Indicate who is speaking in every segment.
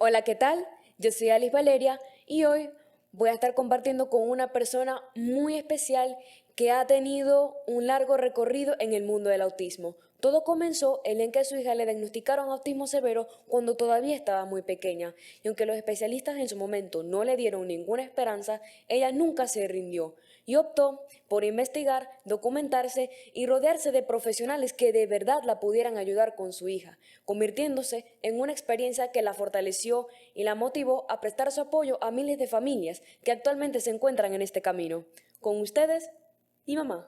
Speaker 1: Hola, ¿qué tal? Yo soy Alice Valeria y hoy voy a estar compartiendo con una persona muy especial que ha tenido un largo recorrido en el mundo del autismo. Todo comenzó el en que a su hija le diagnosticaron autismo severo cuando todavía estaba muy pequeña, y aunque los especialistas en su momento no le dieron ninguna esperanza, ella nunca se rindió y optó por investigar, documentarse y rodearse de profesionales que de verdad la pudieran ayudar con su hija, convirtiéndose en una experiencia que la fortaleció y la motivó a prestar su apoyo a miles de familias que actualmente se encuentran en este camino. Con ustedes, mi mamá.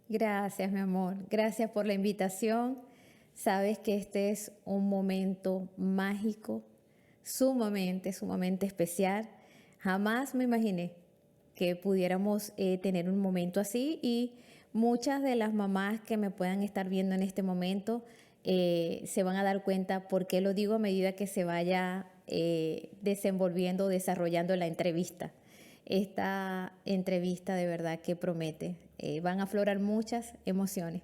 Speaker 2: Gracias, mi amor. Gracias por la invitación. Sabes que este es un momento mágico, sumamente especial. Jamás me imaginé que pudiéramos tener un momento así y muchas de las mamás que me puedan estar viendo en este momento se van a dar cuenta por qué lo digo a medida que se vaya desenvolviendo, desarrollando la entrevista. Esta entrevista de verdad que promete. Van a aflorar muchas emociones.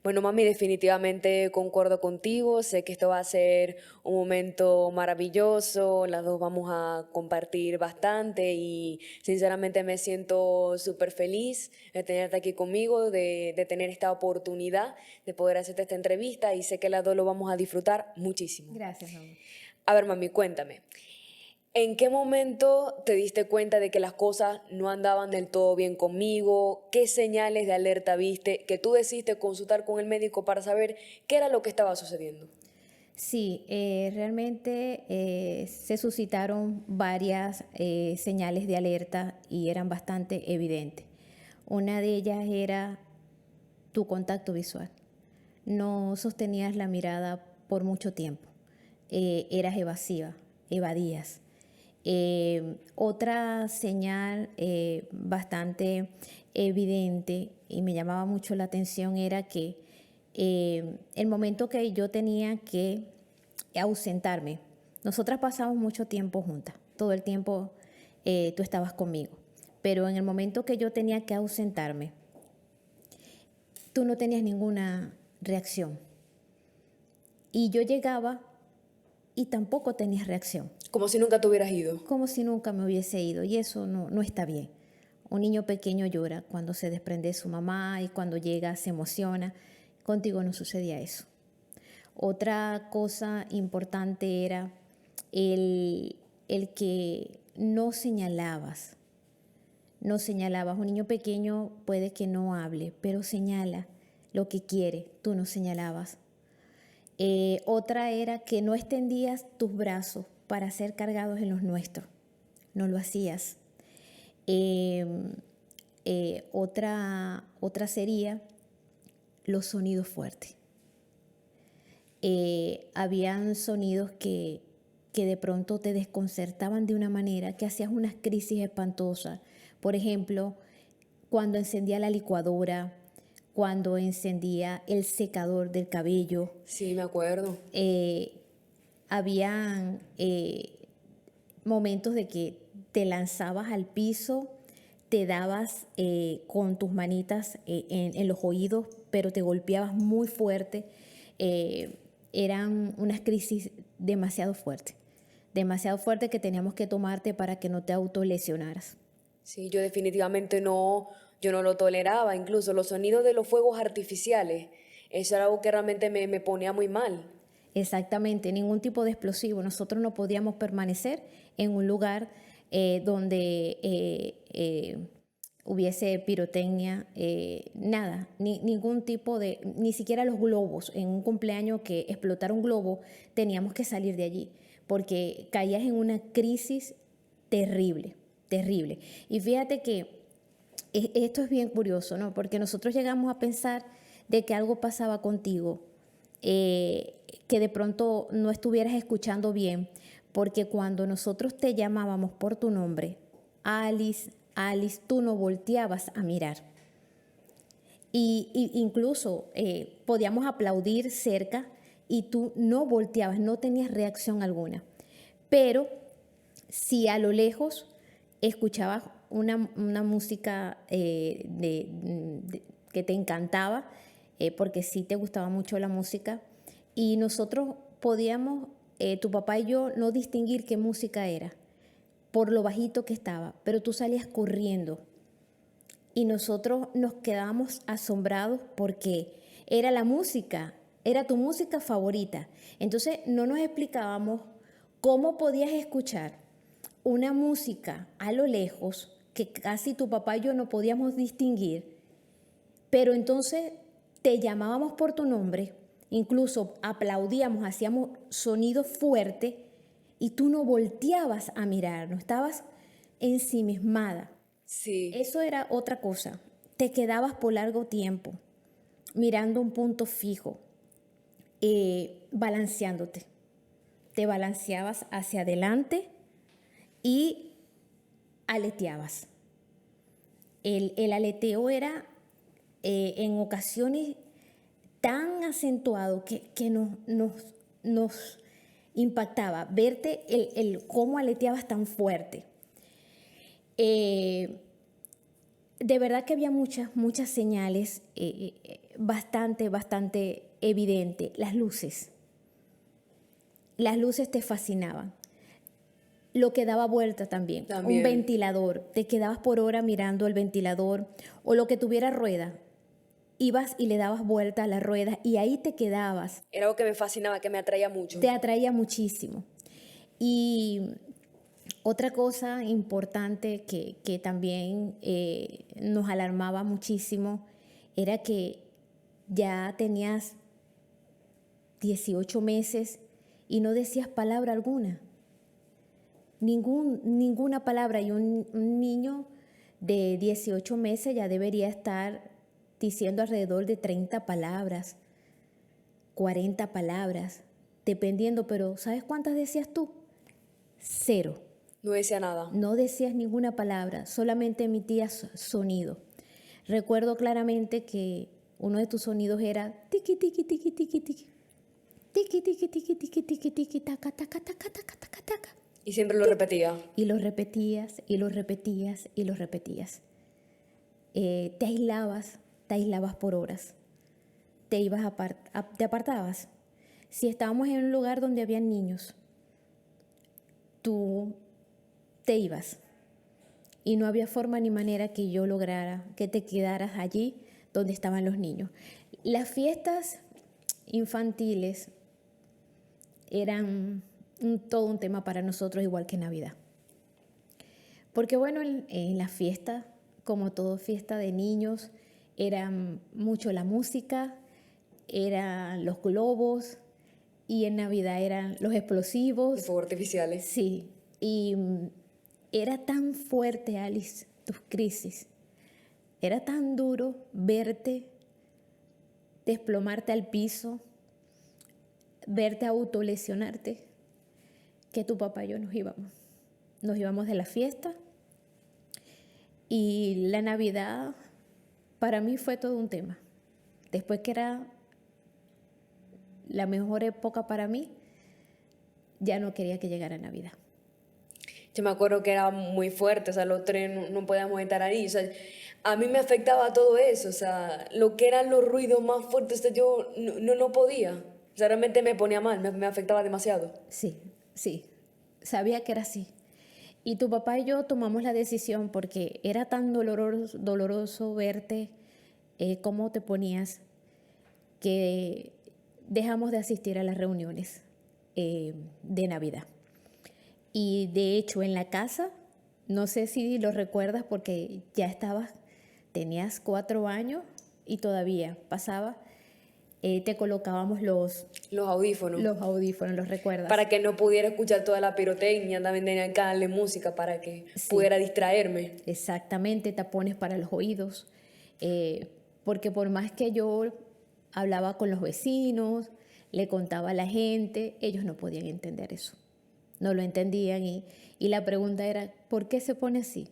Speaker 1: Bueno, mami, definitivamente concuerdo contigo. Sé que esto va a ser un momento maravilloso. Las dos vamos a compartir bastante y sinceramente me siento súper feliz de tenerte aquí conmigo, de tener esta oportunidad de poder hacerte esta entrevista y sé que las dos lo vamos a disfrutar muchísimo.
Speaker 2: Gracias, amor.
Speaker 1: A ver, mami, cuéntame. ¿En qué momento te diste cuenta de que las cosas no andaban del todo bien conmigo? ¿Qué señales de alerta viste que tú decidiste consultar con el médico para saber qué era lo que estaba sucediendo?
Speaker 2: Sí, realmente se suscitaron varias señales de alerta y eran bastante evidentes. Una de ellas era tu contacto visual. No sostenías la mirada por mucho tiempo. Eras evasiva, evadías. Otra señal bastante evidente y me llamaba mucho la atención era que el momento que yo tenía que ausentarme, nosotras pasamos mucho tiempo juntas, todo el tiempo tú estabas conmigo, pero en el momento que yo tenía que ausentarme, tú no tenías ninguna reacción. Y yo llegaba y tampoco tenías reacción.
Speaker 1: Como si nunca te hubieras ido.
Speaker 2: Como si nunca me hubiese ido. Y eso no está bien. Un niño pequeño llora cuando se desprende de su mamá y cuando llega se emociona. Contigo no sucedía eso. Otra cosa importante era el que no señalabas. No señalabas. Un niño pequeño puede que no hable, pero señala lo que quiere. Tú no señalabas. Otra era que no extendías tus brazos para ser cargados en los nuestros. No lo hacías. Eh, otra sería los sonidos fuertes. Habían sonidos que de pronto te desconcertaban de una manera que hacías unas crisis espantosas. Por ejemplo, cuando encendía la licuadora, cuando encendía el secador del cabello.
Speaker 1: Sí, me acuerdo.
Speaker 2: Habían momentos de que te lanzabas al piso, te dabas con tus manitas en los oídos, pero te golpeabas muy fuerte. Eran unas crisis demasiado fuertes que teníamos que tomarte para que no te autolesionaras.
Speaker 1: Sí, yo definitivamente no, yo no lo toleraba. Incluso los sonidos de los fuegos artificiales. Eso era algo que realmente me ponía muy mal.
Speaker 2: Exactamente, ningún tipo de explosivo. Nosotros no podíamos permanecer en un lugar donde hubiese pirotecnia, nada, ningún tipo de, ni siquiera los globos. En un cumpleaños que explotara un globo, teníamos que salir de allí, porque caías en una crisis terrible, terrible. Y fíjate que esto es bien curioso, ¿no? Porque nosotros llegamos a pensar de que algo pasaba contigo, que de pronto no estuvieras escuchando bien, porque cuando nosotros te llamábamos por tu nombre, Alice, Alice, tú no volteabas a mirar. Y incluso podíamos aplaudir cerca y tú no volteabas, no tenías reacción alguna. Pero si a lo lejos escuchabas una música que te encantaba, porque sí te gustaba mucho la música, y nosotros podíamos tu papá y yo no distinguir qué música era por lo bajito que estaba, pero tú salías corriendo y nosotros nos quedábamos asombrados porque era la música, era tu música favorita. Entonces no nos explicábamos cómo podías escuchar una música a lo lejos que casi tu papá y yo no podíamos distinguir, pero entonces te llamábamos por tu nombre, incluso aplaudíamos, hacíamos sonido fuerte y tú no volteabas a mirar, no estabas ensimismada.
Speaker 1: Sí.
Speaker 2: Eso era otra cosa. Te quedabas por largo tiempo mirando un punto fijo, balanceándote. Te balanceabas hacia adelante y aleteabas. El aleteo era en ocasiones tan acentuado que nos impactaba verte cómo aleteabas tan fuerte. De verdad que había muchas señales bastante evidentes. Las luces te fascinaban. Lo que daba vuelta también. Un ventilador, te quedabas por hora mirando el ventilador, o lo que tuviera rueda, ibas y le dabas vuelta a la rueda y ahí te quedabas.
Speaker 1: Era algo que me fascinaba, que me atraía mucho.
Speaker 2: Te atraía muchísimo. Y otra cosa importante que también nos alarmaba muchísimo era que ya tenías 18 meses y no decías palabra alguna. Ninguna palabra. Y un niño de 18 meses ya debería estar diciendo alrededor de 30 palabras, 40 palabras, dependiendo. Pero ¿sabes cuántas decías tú? 0.
Speaker 1: No decía nada.
Speaker 2: No decías ninguna palabra, solamente emitías sonido. Recuerdo claramente que uno de tus sonidos era tiki tiki tiki tiki tiki. Tiki tiki tiki tiki tiki tiki taca taca taca taca taca taca.
Speaker 1: Y siempre lo repetía.
Speaker 2: Y lo repetías y lo repetías y lo repetías. Te aislabas por horas. Te apartabas. Si estábamos en un lugar donde había niños, tú te ibas y no había forma ni manera que yo lograra que te quedaras allí donde estaban los niños. Las fiestas infantiles eran todo un tema para nosotros, igual que Navidad. Porque bueno, en la fiesta, como todo fiesta de niños, era mucho la música, eran los globos, y en Navidad eran los explosivos.
Speaker 1: Los fuegos artificiales.
Speaker 2: Sí, y era tan fuerte, Alice, tus crisis. Era tan duro verte desplomarte al piso, verte autolesionarte, que tu papá y yo nos íbamos. Nos íbamos de la fiesta y la Navidad para mí fue todo un tema. Después que era la mejor época para mí, ya no quería que llegara Navidad.
Speaker 1: Yo me acuerdo que era muy fuerte, o sea, los tres no podíamos estar ahí, o sea, a mí me afectaba todo eso, o sea, lo que eran los ruidos más fuertes, o sea, yo no podía, o sea, realmente me ponía mal, me afectaba demasiado.
Speaker 2: Sí, sabía que era así. Y tu papá y yo tomamos la decisión porque era tan doloroso verte cómo te ponías, que dejamos de asistir a las reuniones de Navidad. Y de hecho en la casa, no sé si lo recuerdas porque ya tenías 4 años y todavía pasaba, te colocábamos los
Speaker 1: audífonos.
Speaker 2: Los audífonos, ¿los recuerdas?
Speaker 1: Para que no pudiera escuchar toda la pirotecnia, también tenía que darle música para que pudiera distraerme.
Speaker 2: Exactamente, tapones para los oídos, porque por más que yo hablaba con los vecinos, le contaba a la gente, ellos no podían entender eso. No lo entendían y la pregunta era, ¿por qué se pone así?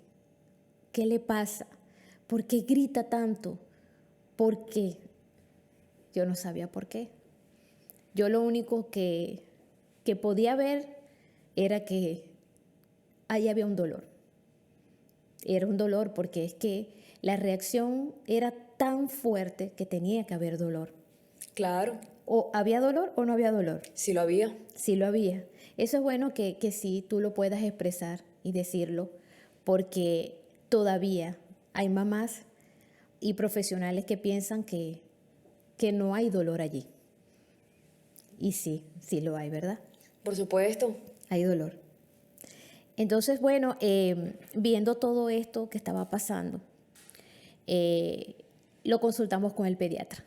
Speaker 2: ¿Qué le pasa? ¿Por qué grita tanto? ¿Por qué? Yo no sabía por qué. Yo lo único que podía ver era que ahí había un dolor. Era un dolor porque es que la reacción era tan fuerte que tenía que haber dolor.
Speaker 1: Claro.
Speaker 2: ¿O había dolor o no había dolor?
Speaker 1: Sí lo había.
Speaker 2: Sí lo había. Eso es bueno que sí tú lo puedas expresar y decirlo, porque todavía hay mamás y profesionales que piensan que no hay dolor allí. Y sí, sí lo hay, ¿verdad?
Speaker 1: Por supuesto.
Speaker 2: Hay dolor. Entonces, bueno, viendo todo esto que estaba pasando, lo consultamos con el pediatra.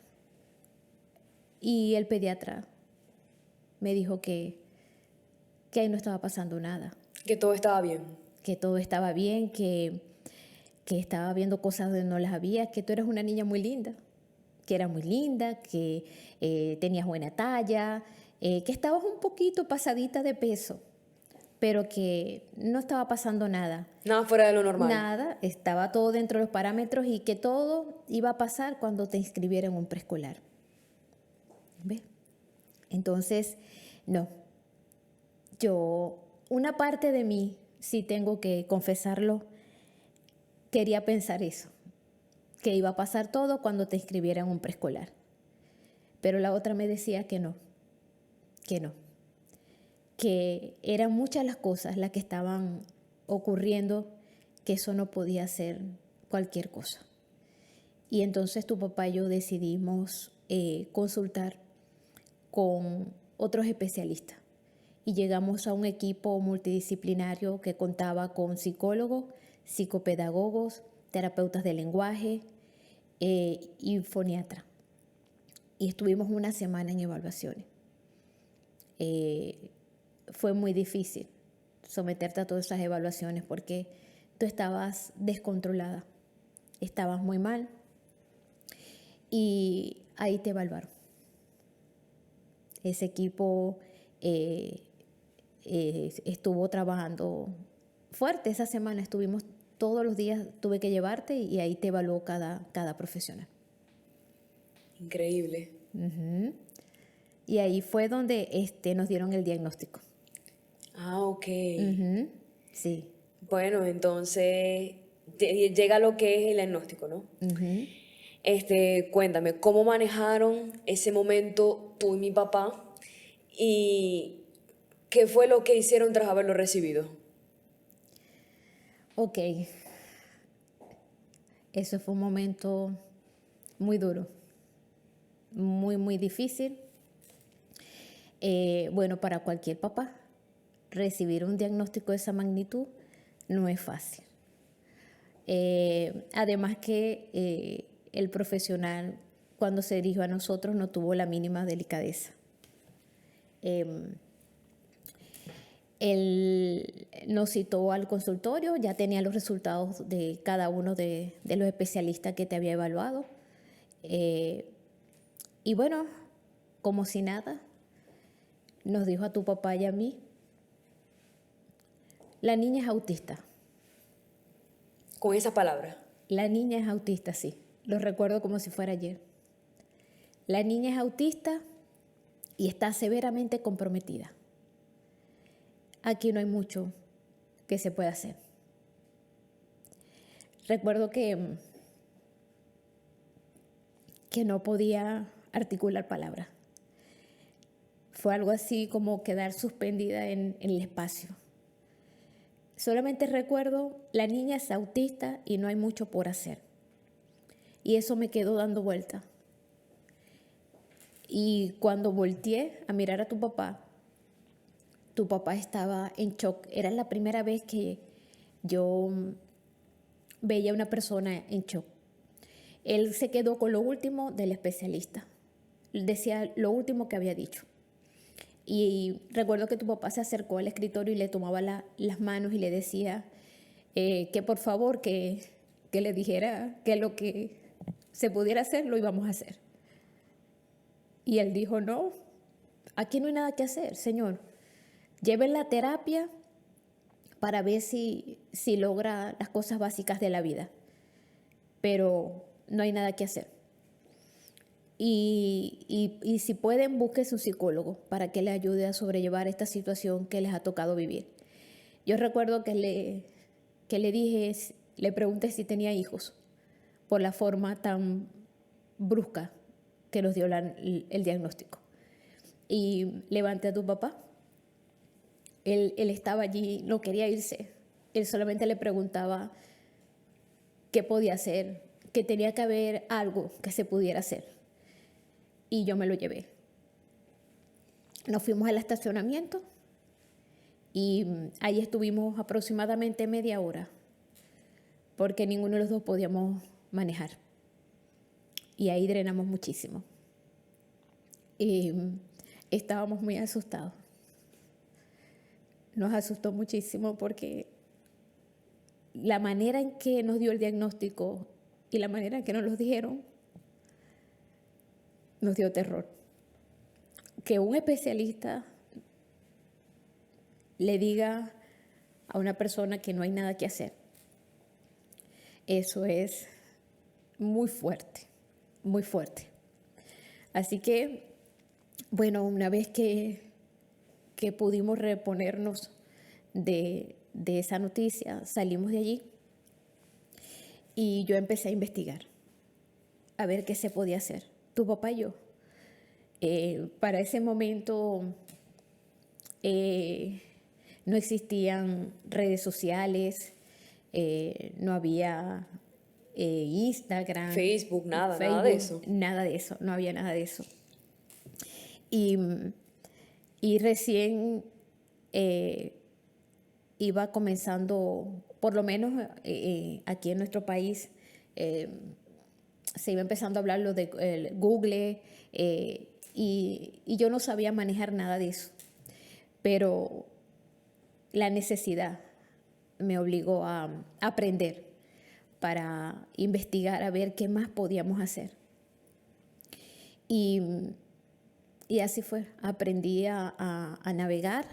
Speaker 2: Y el pediatra me dijo que ahí no estaba pasando nada,
Speaker 1: Que todo estaba bien.
Speaker 2: que todo estaba bien, que estaba viendo cosas donde no las había, que tú eres una niña muy linda, que era muy linda, que tenías buena talla, que estabas un poquito pasadita de peso, pero que no estaba pasando nada.
Speaker 1: Nada fuera de lo normal.
Speaker 2: Nada, estaba todo dentro de los parámetros y que todo iba a pasar cuando te inscribiera en un preescolar. ¿Ves? Entonces, no. Una parte de mí, sí tengo que confesarlo, quería pensar eso, que iba a pasar todo cuando te inscribiera en un preescolar. Pero la otra me decía que no, que eran muchas las cosas las que estaban ocurriendo, que eso no podía ser cualquier cosa. Y entonces tu papá y yo decidimos consultar con otros especialistas y llegamos a un equipo multidisciplinario que contaba con psicólogos, psicopedagogos, terapeutas de lenguaje y foniatra. Y estuvimos una semana en evaluaciones. Fue muy difícil someterte a todas esas evaluaciones porque tú estabas descontrolada, estabas muy mal y ahí te evaluaron. Ese equipo estuvo trabajando fuerte esa semana, estuvimos todos los días, tuve que llevarte y ahí te evaluó cada profesional.
Speaker 1: Increíble.
Speaker 2: Uh-huh. Y ahí fue donde nos dieron el diagnóstico.
Speaker 1: Ah, ok.
Speaker 2: Uh-huh. Sí.
Speaker 1: Bueno, entonces llega lo que es el diagnóstico, ¿no?
Speaker 2: Uh-huh.
Speaker 1: Cuéntame, ¿cómo manejaron ese momento tú y mi papá? ¿Y qué fue lo que hicieron tras haberlo recibido?
Speaker 2: Ok. Eso fue un momento muy duro, muy, muy difícil. Bueno, para cualquier papá, recibir un diagnóstico de esa magnitud no es fácil. Además que el profesional, cuando se dirigió a nosotros, no tuvo la mínima delicadeza. Él nos citó al consultorio, ya tenía los resultados de cada uno de los especialistas que te había evaluado. Y bueno, como si nada, nos dijo a tu papá y a mí, la niña es autista.
Speaker 1: Con esa palabra.
Speaker 2: La niña es autista, sí. Lo recuerdo como si fuera ayer. La niña es autista y está severamente comprometida. Aquí no hay mucho que se pueda hacer. Recuerdo que no podía articular palabras. Fue algo así como quedar suspendida en el espacio. Solamente recuerdo, la niña es autista y no hay mucho por hacer. Y eso me quedó dando vuelta. Y cuando volteé a mirar a tu papá estaba en shock. Era la primera vez que yo veía a una persona en shock. Él se quedó con lo último del especialista. Decía lo último que había dicho. Y recuerdo que tu papá se acercó al escritorio y le tomaba las manos y le decía que por favor que le dijera que lo que se pudiera hacer lo íbamos a hacer. Y él dijo, no, aquí no hay nada que hacer, señor. Lleven la terapia para ver si logra las cosas básicas de la vida. Pero no hay nada que hacer. Y si pueden, busquen su psicólogo para que le ayude a sobrellevar esta situación que les ha tocado vivir. Yo recuerdo que le dije, le pregunté si tenía hijos por la forma tan brusca que nos dio el diagnóstico. y levanté a tu papá. Él estaba allí, no quería irse. Él solamente le preguntaba qué podía hacer, que tenía que haber algo que se pudiera hacer. Y yo me lo llevé. Nos fuimos al estacionamiento y ahí estuvimos aproximadamente media hora porque ninguno de los dos podíamos manejar. Y ahí drenamos muchísimo. Y estábamos muy asustados. Nos asustó muchísimo porque la manera en que nos dio el diagnóstico y la manera en que nos lo dijeron nos dio terror. Que un especialista le diga a una persona que no hay nada que hacer, eso es muy fuerte, muy fuerte. Así que, bueno, una vez que pudimos reponernos de esa noticia, salimos de allí y yo empecé a investigar, a ver qué se podía hacer, tu papá y yo. Para ese momento no existían redes sociales, no había Instagram,
Speaker 1: Facebook, nada de
Speaker 2: Facebook,
Speaker 1: eso.
Speaker 2: nada de eso, no había nada de eso. Y recién iba comenzando, por lo menos aquí en nuestro país, se iba empezando a hablar lo de Google, y yo no sabía manejar nada de eso. Pero la necesidad me obligó a aprender para investigar, a ver qué más podíamos hacer. Y así fue, aprendí a navegar.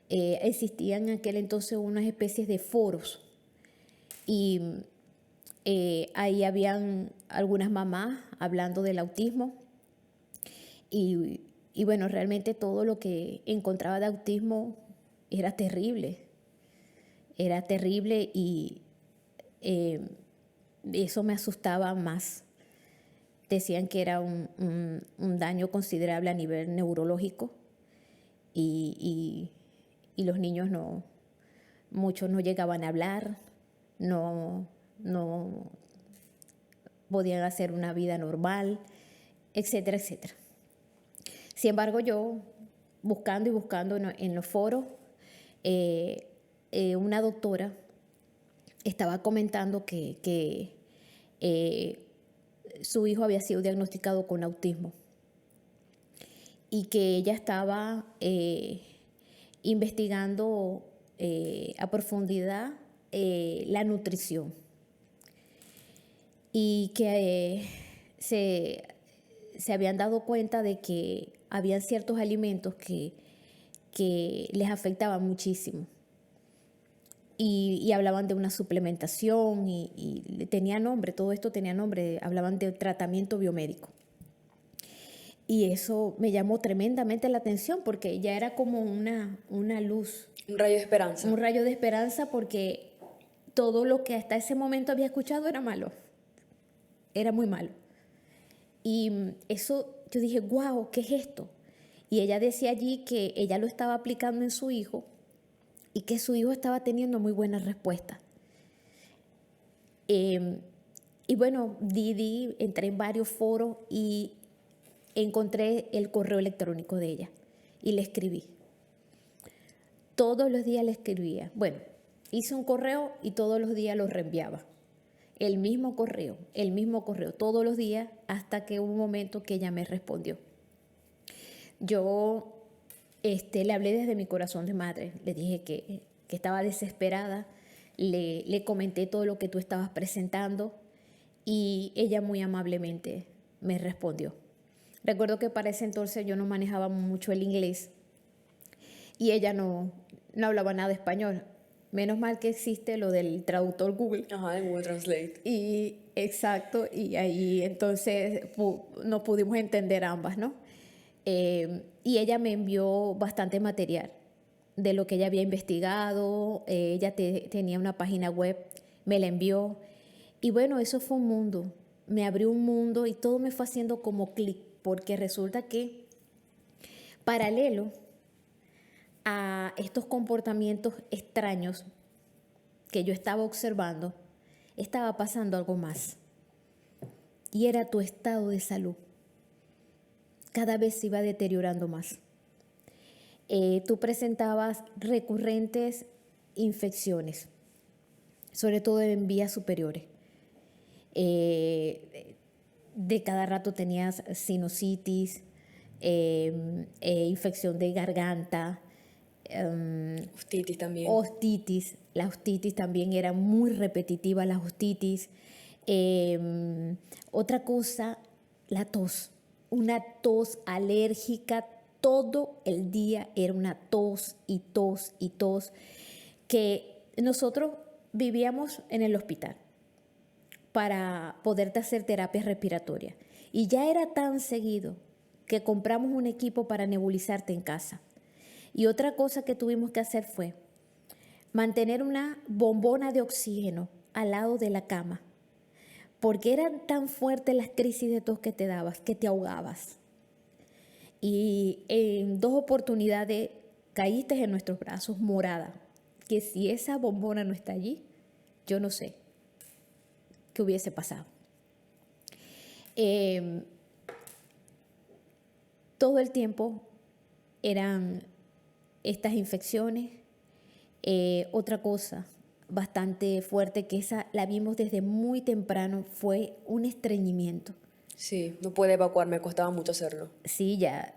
Speaker 2: Existían en aquel entonces unas especies de foros y ahí habían algunas mamás hablando del autismo y bueno, realmente todo lo que encontraba de autismo era terrible y eso me asustaba más. Decían que era un daño considerable a nivel neurológico y los niños muchos no llegaban a hablar, no podían hacer una vida normal, etcétera, etcétera. Sin embargo, yo buscando y buscando en los foros, una doctora estaba comentando que su hijo había sido diagnosticado con autismo y que ella estaba investigando a profundidad la nutrición y que se habían dado cuenta de que habían ciertos alimentos que les afectaban muchísimo. Y hablaban de una suplementación y tenía nombre, todo esto tenía nombre, hablaban de tratamiento biomédico. Y eso me llamó tremendamente la atención porque ya era como una luz.
Speaker 1: Un rayo de esperanza.
Speaker 2: Un rayo de esperanza porque todo lo que hasta ese momento había escuchado era malo, era muy malo. Y eso, yo dije, wow, ¿qué es esto? Y ella decía allí que ella lo estaba aplicando en su hijo y que su hijo estaba teniendo muy buenas respuestas. Y bueno, entré en varios foros y encontré el correo electrónico de ella y le escribí. Todos los días le escribía. Bueno, hice un correo y todos los días lo reenviaba. El mismo correo, todos los días, hasta que hubo un momento que ella me respondió. Yo le hablé desde mi corazón de madre, le dije que estaba desesperada, le comenté todo lo que tú estabas presentando y ella muy amablemente me respondió. Recuerdo que para ese entonces yo no manejaba mucho el inglés y ella no hablaba nada de español. Menos mal que existe lo del traductor Google.
Speaker 1: Ajá, de Google Translate.
Speaker 2: Y exacto, y ahí entonces nos pudimos entender ambas, ¿no? Y ella me envió bastante material de lo que ella había investigado. Ella tenía una página web, me la envió. Y bueno, eso fue un mundo. Me abrió un mundo y todo me fue haciendo como clic, porque resulta que Paralelo a estos comportamientos extraños que yo estaba observando, estaba pasando algo más. Y era tu estado de salud. Cada vez se iba deteriorando más. Tú presentabas recurrentes infecciones, sobre todo en vías superiores. De cada rato tenías sinusitis, infección de garganta,
Speaker 1: Ostitis también.
Speaker 2: ostitis. La ostitis también era muy repetitiva, la ostitis. Otra cosa, la tos. Una tos alérgica, todo el día era una tos y tos y tos, que nosotros vivíamos en el hospital para poderte hacer terapias respiratorias. Y ya era tan seguido que compramos un equipo para nebulizarte en casa. Y otra cosa que tuvimos que hacer fue mantener una bombona de oxígeno al lado de la cama, porque eran tan fuertes las crisis de tos que te dabas, que te ahogabas. Y en 2 oportunidades caíste en nuestros brazos morada, que si esa bombona no está allí, yo no sé qué hubiese pasado. Todo el tiempo eran estas infecciones. Otra cosa bastante fuerte, que esa la vimos desde muy temprano, fue un estreñimiento.
Speaker 1: Sí, no pude evacuar, me costaba mucho hacerlo.
Speaker 2: Sí, ya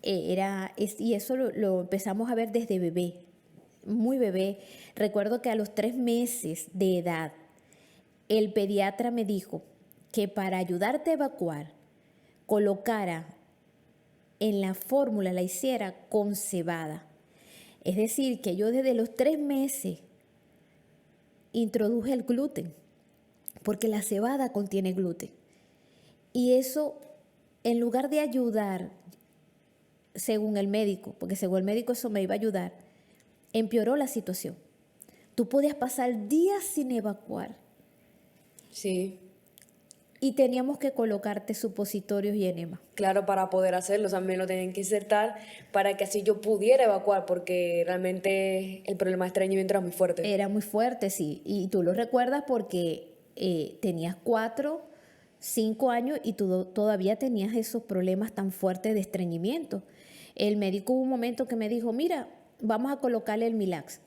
Speaker 2: y eso lo empezamos a ver desde bebé, muy bebé. Recuerdo que a los 3 meses de edad, el pediatra me dijo que para ayudarte a evacuar, colocara en la fórmula, la hiciera con cebada. Es decir, que yo desde los 3 meses introduje el gluten, porque la cebada contiene gluten. Y eso, en lugar de ayudar, según el médico, porque según el médico eso me iba a ayudar, empeoró la situación. Tú podías pasar días sin evacuar.
Speaker 1: Sí,
Speaker 2: Y teníamos que colocarte supositorios y enema.
Speaker 1: claro, para poder hacerlo también lo tenían que insertar para que así yo pudiera evacuar, porque realmente el problema de estreñimiento era muy fuerte.
Speaker 2: Era muy fuerte, sí. Y tú lo recuerdas porque tenías 4, 5 años y tú todavía tenías esos problemas tan fuertes de estreñimiento. El médico hubo un momento que me dijo, mira, vamos a colocarle el Milax.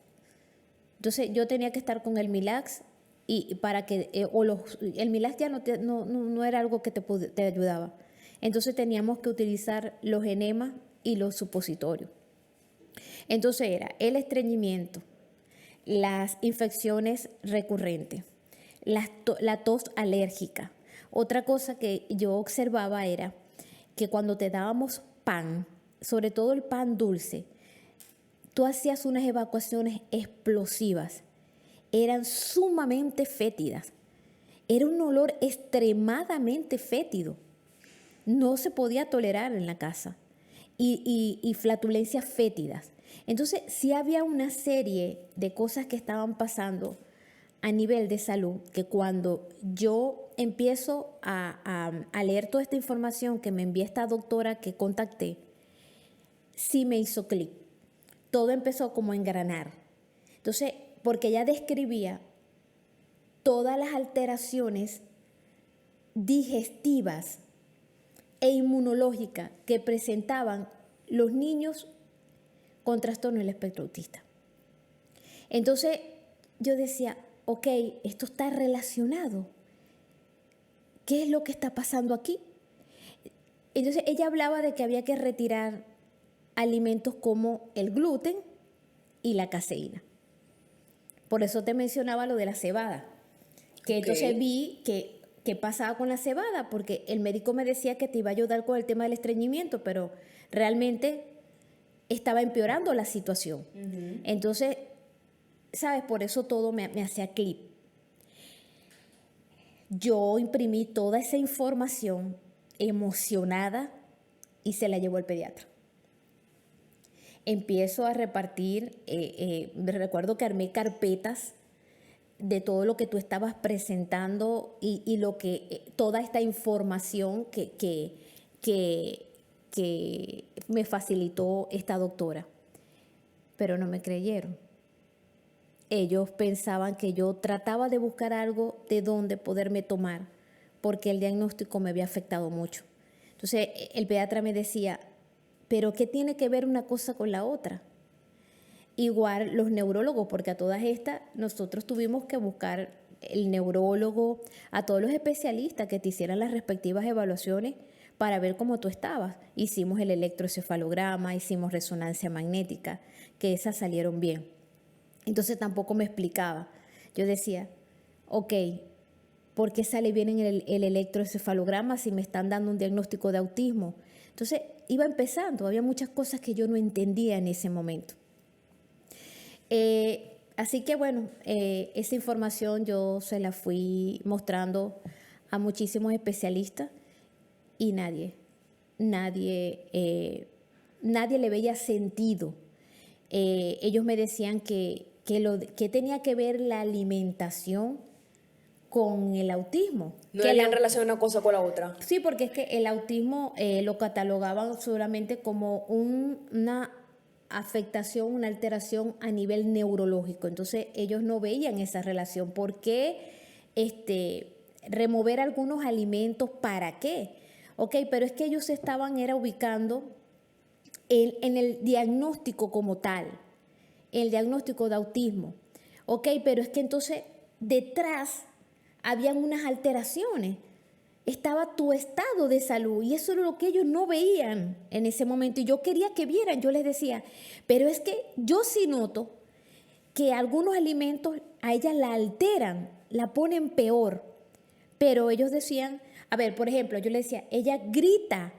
Speaker 2: Entonces yo tenía que estar con el Milax y para que el Milax ya no era algo que te ayudaba. Entonces teníamos que utilizar los enemas y los supositorios. Entonces era el estreñimiento, las infecciones recurrentes, la tos alérgica. Otra cosa que yo observaba era que cuando te dábamos pan, sobre todo el pan dulce, tú hacías unas evacuaciones explosivas. Eran sumamente fétidas. Era un olor extremadamente fétido. No se podía tolerar en la casa. Y flatulencias fétidas. Entonces, sí había una serie de cosas que estaban pasando a nivel de salud, que cuando yo empiezo a leer toda esta información que me envía esta doctora que contacté, sí me hizo clic. Todo empezó como a engranar. Entonces, porque ella describía todas las alteraciones digestivas e inmunológicas que presentaban los niños con trastorno del espectro autista. Entonces, yo decía, ok, esto está relacionado. ¿Qué es lo que está pasando aquí? Entonces, ella hablaba de que había que retirar alimentos como el gluten y la caseína. Por eso te mencionaba lo de la cebada. Que entonces vi qué pasaba con la cebada, porque el médico me decía que te iba a ayudar con el tema del estreñimiento, pero realmente estaba empeorando la situación. Entonces, ¿sabes? Por eso todo me hacía clic. Yo imprimí toda esa información emocionada y se la llevó el pediatra. Empiezo a repartir, recuerdo que armé carpetas de todo lo que tú estabas presentando y lo que toda esta información que me facilitó esta doctora, pero no me creyeron. Ellos pensaban que yo trataba de buscar algo de donde poderme tomar, porque el diagnóstico me había afectado mucho. Entonces el pediatra me decía, ¿pero qué tiene que ver una cosa con la otra? Igual los neurólogos, porque a todas estas nosotros tuvimos que buscar el neurólogo, a todos los especialistas que te hicieran las respectivas evaluaciones para ver cómo tú estabas. Hicimos el electroencefalograma, hicimos resonancia magnética, que esas salieron bien. Entonces tampoco me explicaba. Yo decía, ok, ¿por qué sale bien en el electroencefalograma si me están dando un diagnóstico de autismo? Entonces iba empezando, había muchas cosas que yo no entendía en ese momento. Así que bueno, esa información yo se la fui mostrando a muchísimos especialistas y nadie le veía sentido. Ellos me decían que tenía que ver la alimentación con el autismo.
Speaker 1: No tenían relación una cosa con la otra.
Speaker 2: Sí, porque es que el autismo lo catalogaban solamente como una afectación, una alteración a nivel neurológico. Entonces ellos no veían esa relación. ¿Por qué remover algunos alimentos? ¿Para qué? Ok, pero es que ellos se estaban ubicando en el diagnóstico como tal, el diagnóstico de autismo. Ok, pero es que entonces detrás habían unas alteraciones. Estaba tu estado de salud y eso era lo que ellos no veían en ese momento y yo quería que vieran. Yo les decía, pero es que yo sí noto que algunos alimentos a ella la alteran, la ponen peor, pero ellos decían, a ver, por ejemplo, yo le decía, ella grita,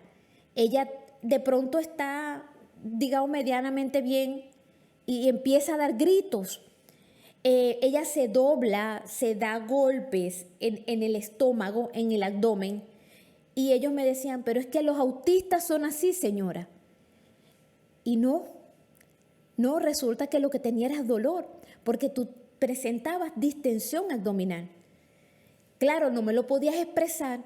Speaker 2: ella de pronto está, digamos, medianamente bien y empieza a dar gritos. Ella se dobla, se da golpes en el estómago, en el abdomen. Y ellos me decían, pero es que los autistas son así, señora. Y no, resulta que lo que tenía era dolor, porque tú presentabas distensión abdominal. Claro, no me lo podías expresar,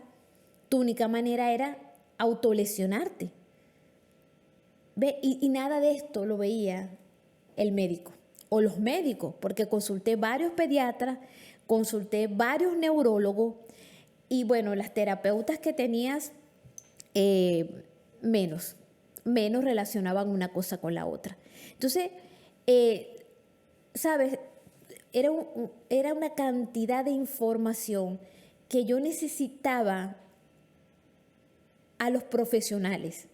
Speaker 2: tu única manera era autolesionarte. ¿Ve? Y nada de esto lo veía el médico. O los médicos, porque consulté varios pediatras, consulté varios neurólogos y bueno, las terapeutas que tenías menos relacionaban una cosa con la otra. Entonces, ¿sabes? Era una cantidad de información que yo necesitaba a los profesionales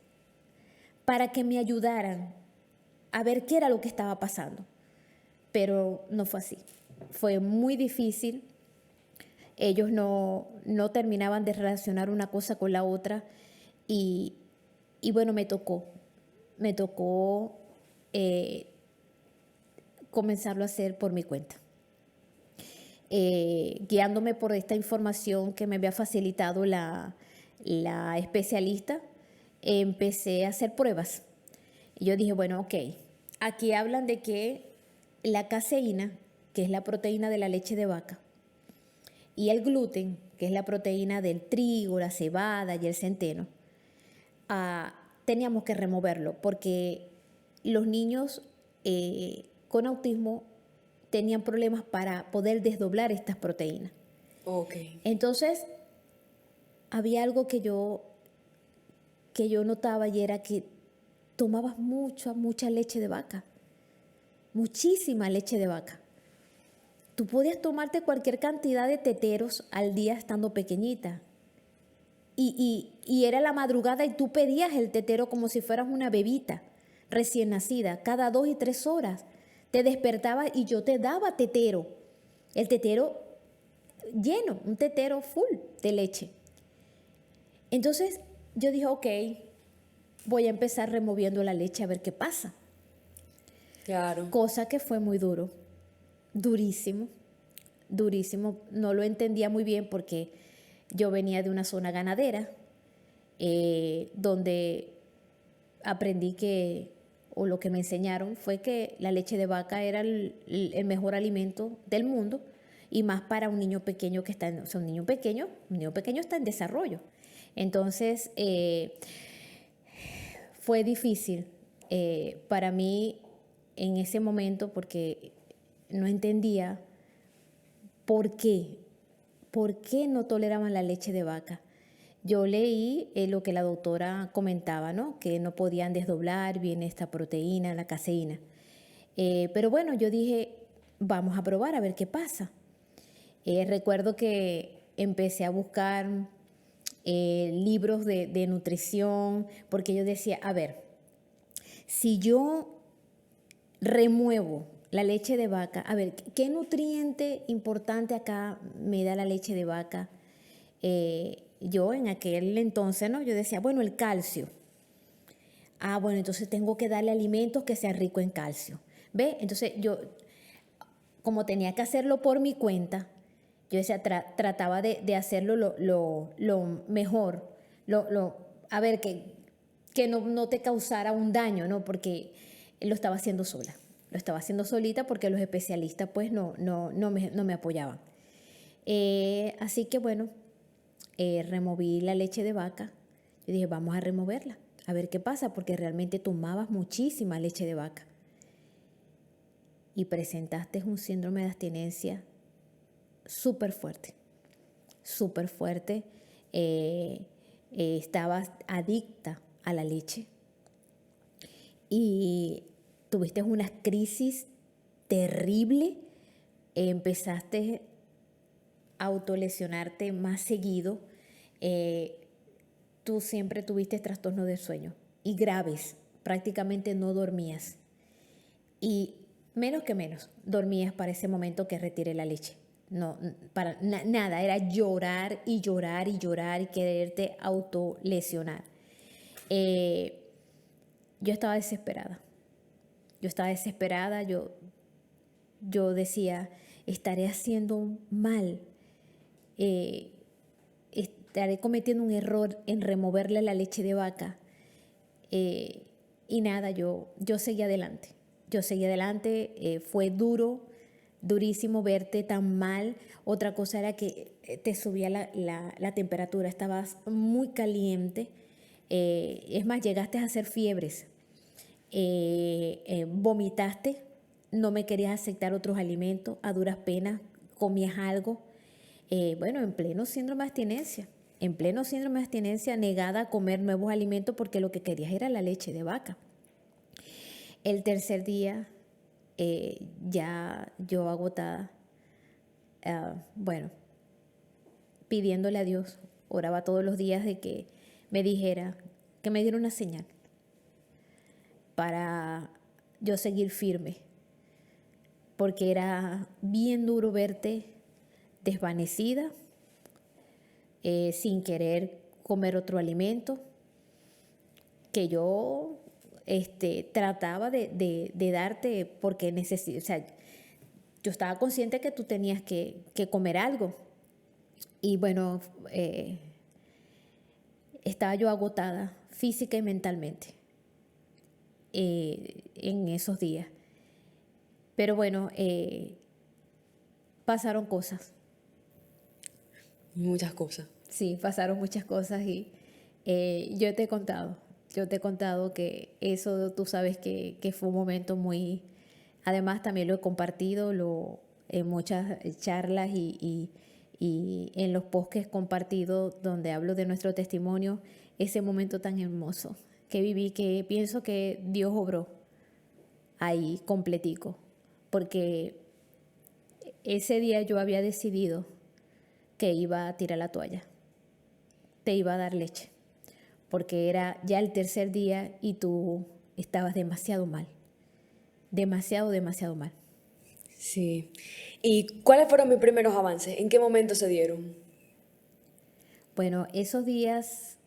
Speaker 2: para que me ayudaran a ver qué era lo que estaba pasando. Pero no fue así. Fue muy difícil. Ellos no terminaban de relacionar una cosa con la otra. Y bueno, me tocó comenzarlo a hacer por mi cuenta. Guiándome por esta información que me había facilitado la especialista, empecé a hacer pruebas. Y yo dije, bueno, ok, aquí hablan de que la caseína, que es la proteína de la leche de vaca, y el gluten, que es la proteína del trigo, la cebada y el centeno, teníamos que removerlo porque los niños con autismo tenían problemas para poder desdoblar estas proteínas.
Speaker 1: Okay.
Speaker 2: Entonces, había algo que yo notaba y era que tomabas mucha leche de vaca. Muchísima leche de vaca. Tú podías tomarte cualquier cantidad de teteros al día estando pequeñita. Y era la madrugada y tú pedías el tetero como si fueras una bebita recién nacida. Cada 2 y 3 horas te despertabas y yo te daba tetero. El tetero lleno, un tetero full de leche. Entonces yo dije, ok, voy a empezar removiendo la leche a ver qué pasa.
Speaker 1: Claro.
Speaker 2: Cosa que fue muy duro, durísimo. No lo entendía muy bien porque yo venía de una zona ganadera donde aprendí o lo que me enseñaron fue que la leche de vaca era el mejor alimento del mundo y más para un niño pequeño que está un niño pequeño está en desarrollo. Entonces, fue difícil para mí en ese momento porque no entendía por qué, no toleraban la leche de vaca. Yo leí lo que la doctora comentaba, ¿no? Que no podían desdoblar bien esta proteína, la caseína. Pero bueno, yo dije, vamos a probar a ver qué pasa. Recuerdo que empecé a buscar libros de nutrición, porque yo decía, a ver, si yo remuevo la leche de vaca, a ver, ¿qué nutriente importante acá me da la leche de vaca? Yo en aquel entonces, ¿no? Yo decía, bueno, el calcio. Ah, bueno, entonces tengo que darle alimentos que sean ricos en calcio. ¿Ve? Entonces yo, como tenía que hacerlo por mi cuenta, yo decía, trataba de hacerlo lo mejor, a ver, que no te causara un daño, ¿no? Porque lo estaba haciendo sola. Lo estaba haciendo solita porque los especialistas pues no me apoyaban. Así que bueno, removí la leche de vaca. Yo dije, vamos a removerla, a ver qué pasa, porque realmente tomabas muchísima leche de vaca. Y presentaste un síndrome de abstinencia súper fuerte, súper fuerte. Estabas adicta a la leche y tuviste una crisis terrible. Empezaste a autolesionarte más seguido. Tú siempre tuviste trastornos de sueño y graves, prácticamente no dormías. Y menos dormías para ese momento que retiré la leche. No, para nada, era llorar y llorar y llorar y quererte autolesionar. Yo estaba desesperada. Yo decía, estaré haciendo mal. Estaré cometiendo un error en removerle la leche de vaca. Y nada, yo seguí adelante. Fue durísimo verte tan mal. Otra cosa era que te subía la temperatura, estabas muy caliente. Es más, llegaste a hacer fiebres. Vomitaste, no me querías aceptar otros alimentos, a duras penas comías algo. Bueno, en pleno síndrome de abstinencia, negada a comer nuevos alimentos porque lo que querías era la leche de vaca. El tercer día, ya yo agotada, bueno, pidiéndole a Dios, oraba todos los días de que me dijera, que me diera una señal para yo seguir firme, porque era bien duro verte desvanecida, sin querer comer otro alimento, que yo trataba de darte porque o sea, yo estaba consciente que tú tenías que comer algo. Y bueno, estaba yo agotada física y mentalmente en esos días. Pero bueno, pasaron cosas.
Speaker 1: Muchas cosas.
Speaker 2: Sí, pasaron muchas cosas y yo te he contado que eso tú sabes que fue un momento muy... Además también lo he compartido en muchas charlas y en los posts que he compartido donde hablo de nuestro testimonio, ese momento tan hermoso que viví, que pienso que Dios obró ahí completico, porque ese día yo había decidido que iba a tirar la toalla, te iba a dar leche, porque era ya el tercer día y tú estabas demasiado mal, demasiado mal.
Speaker 1: Sí. ¿Y cuáles fueron mis primeros avances? ¿En qué momento se dieron?
Speaker 2: Bueno, en esos días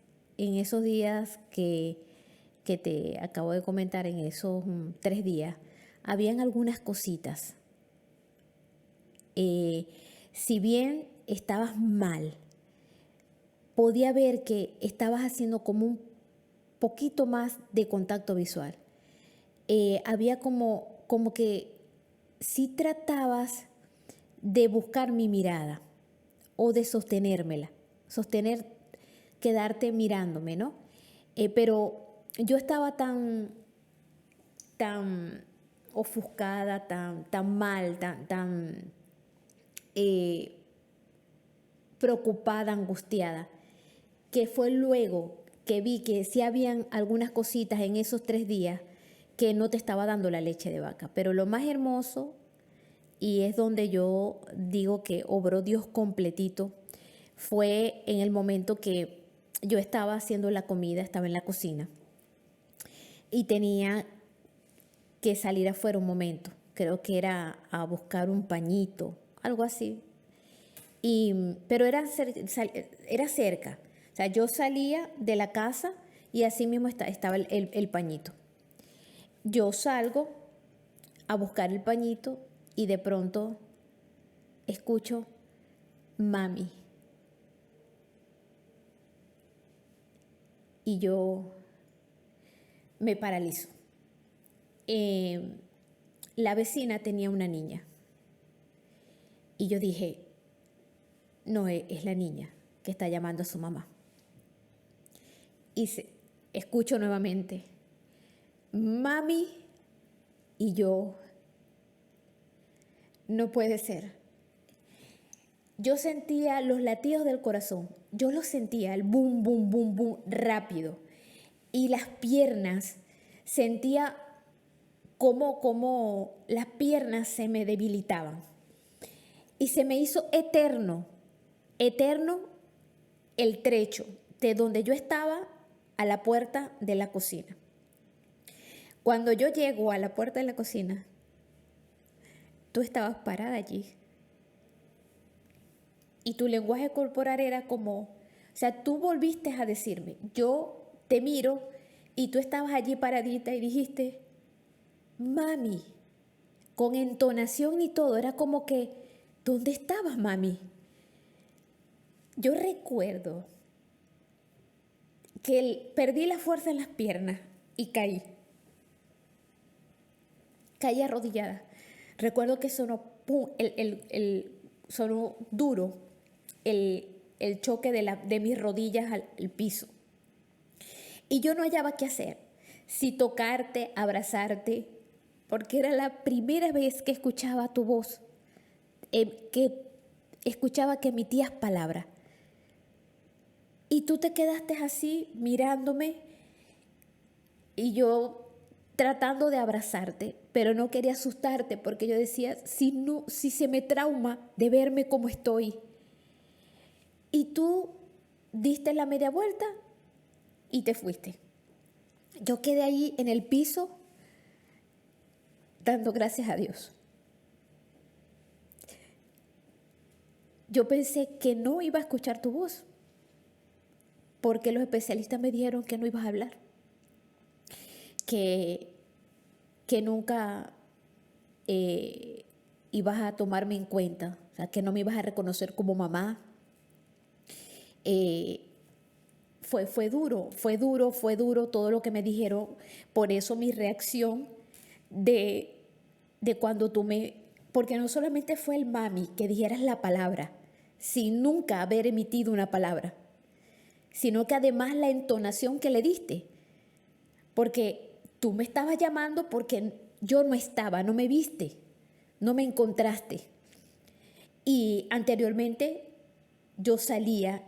Speaker 2: que te acabo de comentar, en esos 3 días, habían algunas cositas. Si bien estabas mal, podía ver que estabas haciendo como un poquito más de contacto visual. Había como que sí tratabas de buscar mi mirada o de quedarte mirándome, ¿no? Pero yo estaba tan ofuscada, tan mal, tan preocupada, angustiada, que fue luego que vi que sí habían algunas cositas en esos 3 días que no te estaba dando la leche de vaca. Pero lo más hermoso, y es donde yo digo que obró Dios completito, fue en el momento que yo estaba haciendo la comida, estaba en la cocina y tenía que salir afuera un momento. Creo que era a buscar un pañito, algo así. Pero era cerca. O sea, yo salía de la casa y así mismo estaba el pañito. Yo salgo a buscar el pañito y de pronto escucho, mami. Y yo me paralizo. La vecina tenía una niña. Y yo dije, no, es la niña que está llamando a su mamá. Y escucho nuevamente, mami, y yo, no puede ser. Yo sentía los latidos del corazón, yo los sentía, el boom, boom, boom, boom, rápido. Y las piernas, sentía como las piernas se me debilitaban. Y se me hizo eterno el trecho de donde yo estaba a la puerta de la cocina. Cuando yo llego a la puerta de la cocina, tú estabas parada allí. Y tu lenguaje corporal era como, o sea, tú volviste a decirme, yo te miro y tú estabas allí paradita y dijiste, mami, con entonación y todo, era como que, ¿dónde estabas, mami? Yo recuerdo que perdí la fuerza en las piernas y caí. Caí arrodillada. Recuerdo que sonó, pum, sonó duro el choque de mis rodillas al piso. Y yo no hallaba qué hacer. Si tocarte, abrazarte, porque era la primera vez que escuchaba tu voz, que escuchaba que emitías palabras. Y tú te quedaste así mirándome y yo tratando de abrazarte, pero no quería asustarte porque yo decía, si se me trauma de verme como estoy. Y tú diste la media vuelta y te fuiste. Yo quedé ahí en el piso dando gracias a Dios. Yo pensé que no iba a escuchar tu voz, porque los especialistas me dijeron que no ibas a hablar, que nunca ibas a tomarme en cuenta, o sea, que no me ibas a reconocer como mamá. Fue duro todo lo que me dijeron. Por eso mi reacción de cuando porque no solamente fue el mami que dijeras la palabra, sin nunca haber emitido una palabra, sino que además la entonación que le diste, porque tú me estabas llamando porque yo no estaba, no me viste, no me encontraste. Y anteriormente yo salía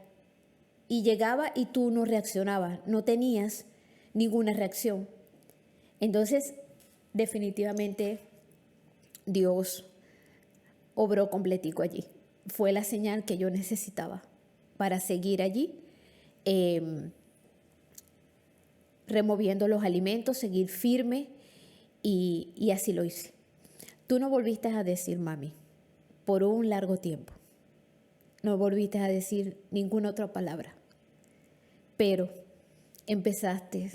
Speaker 2: y llegaba y tú no reaccionabas, no tenías ninguna reacción. Entonces, definitivamente, Dios obró completico allí. Fue la señal que yo necesitaba para seguir allí, removiendo los alimentos, seguir firme, y así lo hice. Tú no volviste a decir mami por un largo tiempo. No volviste a decir ninguna otra palabra. Pero empezaste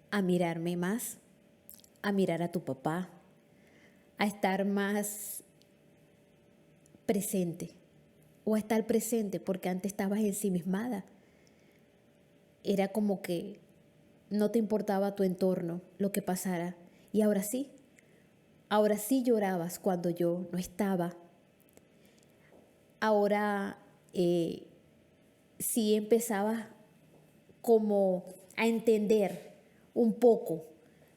Speaker 2: a mirarme más, a mirar a tu papá, a estar más presente, o a estar presente, porque antes estabas ensimismada. Era como que no te importaba tu entorno, lo que pasara. Y ahora sí llorabas cuando yo no estaba. Ahora sí empezabas como a entender un poco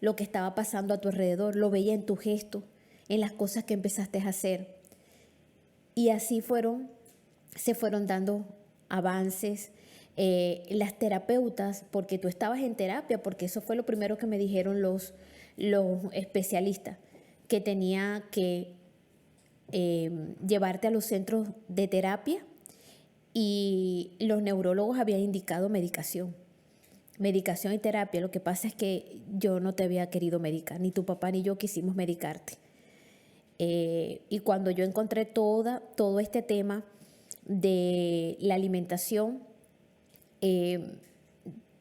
Speaker 2: lo que estaba pasando a tu alrededor, lo veía en tu gesto, en las cosas que empezaste a hacer. Y así se fueron dando avances. Las terapeutas, porque tú estabas en terapia, porque eso fue lo primero que me dijeron los especialistas, que tenía que llevarte a los centros de terapia, y los neurólogos habían indicado medicación y terapia. Lo que pasa es que yo no te había querido medicar, ni tu papá ni yo quisimos medicarte. Y cuando yo encontré todo este tema de la alimentación,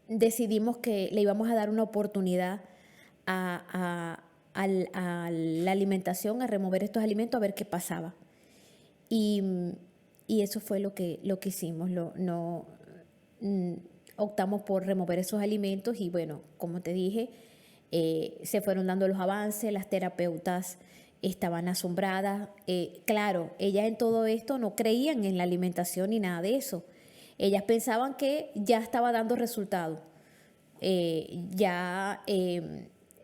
Speaker 2: decidimos que le íbamos a dar una oportunidad a la alimentación, a remover estos alimentos, a ver qué pasaba. Y eso fue lo que hicimos. Optamos por remover esos alimentos y bueno, como te dije, se fueron dando los avances. Las terapeutas estaban asombradas. Claro, ellas en todo esto no creían en la alimentación ni nada de eso. Ellas pensaban que ya estaba dando resultados.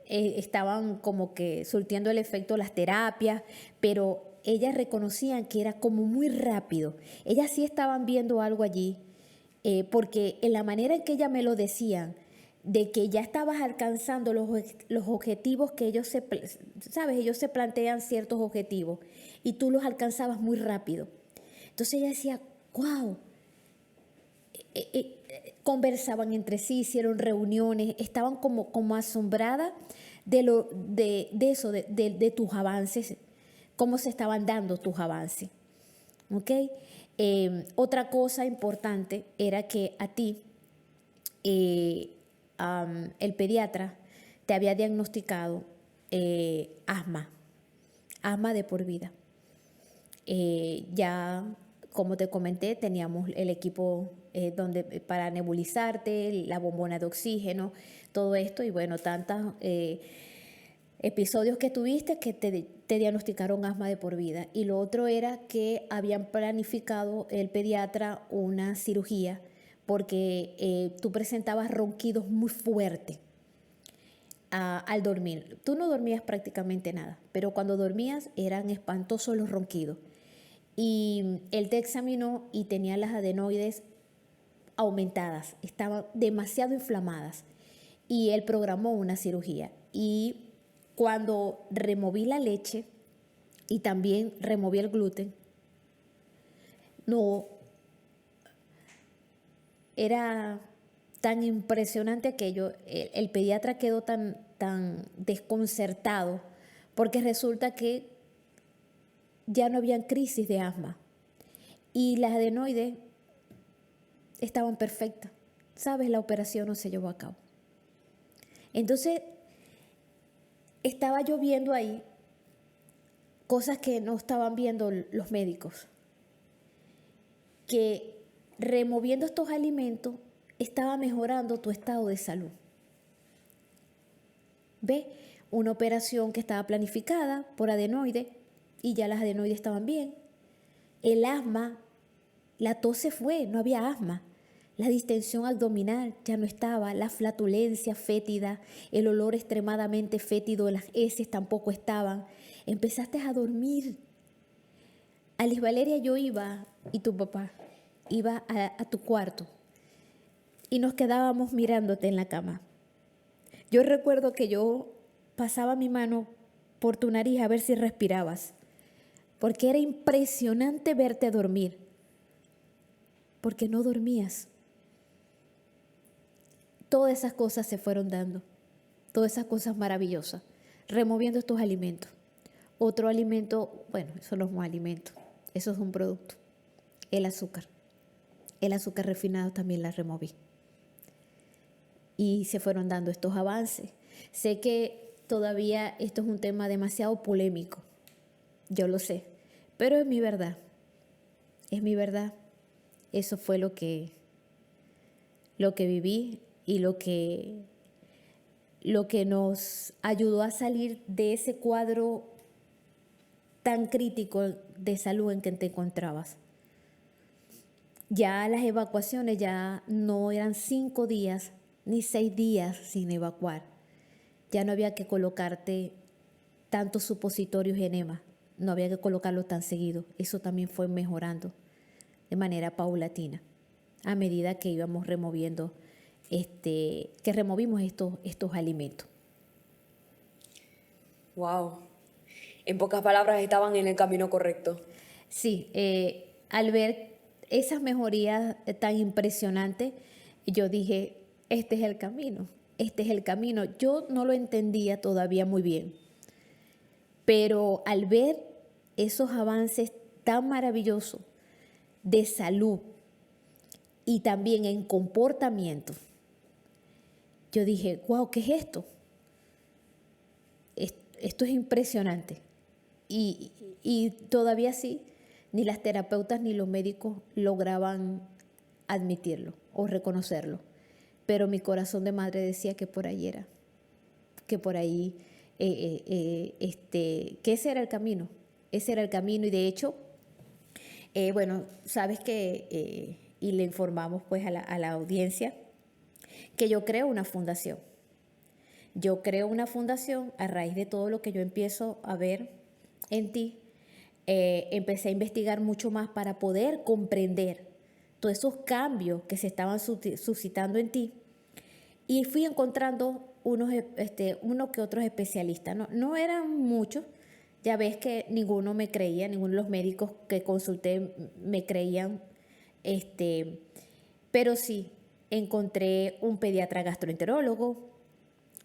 Speaker 2: Estaban como que surtiendo el efecto las terapias, pero ellas reconocían que era como muy rápido. Ellas sí estaban viendo algo allí, porque en la manera en que ellas me lo decían, de que ya estabas alcanzando los objetivos que ellos ellos se plantean ciertos objetivos y tú los alcanzabas muy rápido. Entonces ella decía, wow. Conversaban entre sí, hicieron reuniones, estaban como asombradas de tus avances, cómo se estaban dando tus avances. ¿Ok? Otra cosa importante era que a ti, el pediatra te había diagnosticado asma de por vida. Ya, como te comenté, teníamos el equipo para nebulizarte, la bombona de oxígeno, todo esto, y bueno, tantos episodios que tuviste que te diagnosticaron asma de por vida. Y lo otro era que habían planificado el pediatra una cirugía porque tú presentabas ronquidos muy fuertes al dormir. Tú no dormías prácticamente nada, pero cuando dormías eran espantosos los ronquidos. Y él te examinó y tenía las adenoides aumentadas, estaban demasiado inflamadas, y él programó una cirugía. Y cuando removí la leche y también removí el gluten, no, era tan impresionante aquello. El pediatra quedó tan desconcertado porque resulta que ya no habían crisis de asma y las adenoides estaban perfectas. ¿Sabes? La operación no se llevó a cabo. Entonces, estaba yo viendo ahí cosas que no estaban viendo los médicos, que removiendo estos alimentos estaba mejorando tu estado de salud. ¿Ves? Una operación que estaba planificada por adenoides y ya las adenoides estaban bien. El asma, la tos se fue, no había asma. La distensión abdominal ya no estaba, la flatulencia fétida, el olor extremadamente fétido de las heces tampoco estaban. Empezaste a dormir. Alice Valeria, yo iba, y tu papá iba a tu cuarto y nos quedábamos mirándote en la cama. Yo recuerdo que yo pasaba mi mano por tu nariz a ver si respirabas, porque era impresionante verte dormir, porque no dormías. Todas esas cosas se fueron dando, todas esas cosas maravillosas, removiendo estos alimentos. Otro alimento, bueno, eso no es un alimento, eso es un producto, el azúcar. El azúcar refinado también la removí. Y se fueron dando estos avances. Sé que todavía esto es un tema demasiado polémico, yo lo sé, pero es mi verdad, Eso fue lo que viví y lo que nos ayudó a salir de ese cuadro tan crítico de salud en que te encontrabas. Ya las evacuaciones ya no eran 5 días, ni 6 días sin evacuar. Ya no había que colocarte tantos supositorios y enema, no había que colocarlo tan seguido. Eso también fue mejorando de manera paulatina a medida que íbamos removiendo, que removimos estos alimentos.
Speaker 1: Wow. En pocas palabras, estaban en el camino correcto.
Speaker 2: Sí, al ver esas mejorías tan impresionantes, yo dije, este es el camino, este es el camino. Yo no lo entendía todavía muy bien, pero al ver esos avances tan maravillosos de salud y también en comportamiento, yo dije, wow, ¿qué es esto? Esto es impresionante. Y todavía sí, ni las terapeutas ni los médicos lograban admitirlo o reconocerlo. Pero mi corazón de madre decía que por ahí era, que por ahí, que ese era el camino. Ese era el camino y de hecho, bueno, sabes que, y le informamos pues a la audiencia, que yo creo una fundación. Yo creo una fundación a raíz de todo lo que yo empiezo a ver en ti. Empecé a investigar mucho más para poder comprender todos esos cambios que se estaban suscitando en ti y fui encontrando uno que otros especialistas. No eran muchos, ya ves que ninguno me creía, ninguno de los médicos que consulté me creían, pero sí encontré un pediatra gastroenterólogo,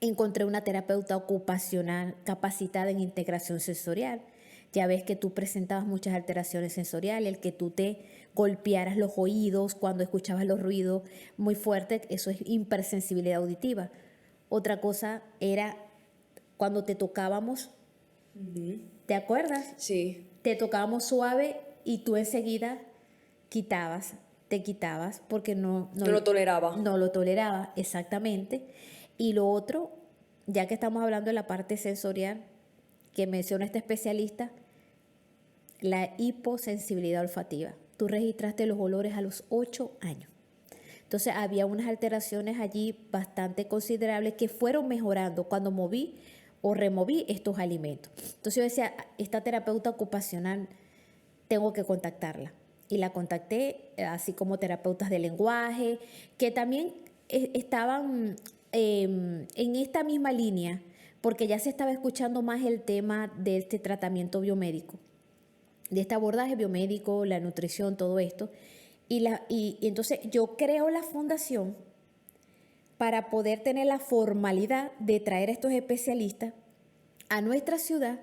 Speaker 2: encontré una terapeuta ocupacional capacitada en integración sensorial. Ya ves que tú presentabas muchas alteraciones sensoriales, el que tú te golpearas los oídos cuando escuchabas los ruidos muy fuertes, eso es hipersensibilidad auditiva. Otra cosa era cuando te tocábamos, ¿te acuerdas?
Speaker 1: Sí.
Speaker 2: Te tocábamos suave y tú enseguida te quitabas porque
Speaker 1: No lo toleraba.
Speaker 2: No lo toleraba, exactamente. Y lo otro, ya que estamos hablando de la parte sensorial, que menciona este especialista, la hiposensibilidad olfativa. Tú registraste los olores a los 8 años. Entonces había unas alteraciones allí bastante considerables que fueron mejorando cuando moví o removí estos alimentos. Entonces yo decía, esta terapeuta ocupacional tengo que contactarla. Y la contacté, así como terapeutas de lenguaje, que también estaban en esta misma línea, porque ya se estaba escuchando más el tema de este tratamiento biomédico, de este abordaje biomédico, la nutrición, todo esto. Y entonces yo creo la fundación para poder tener la formalidad de traer a estos especialistas a nuestra ciudad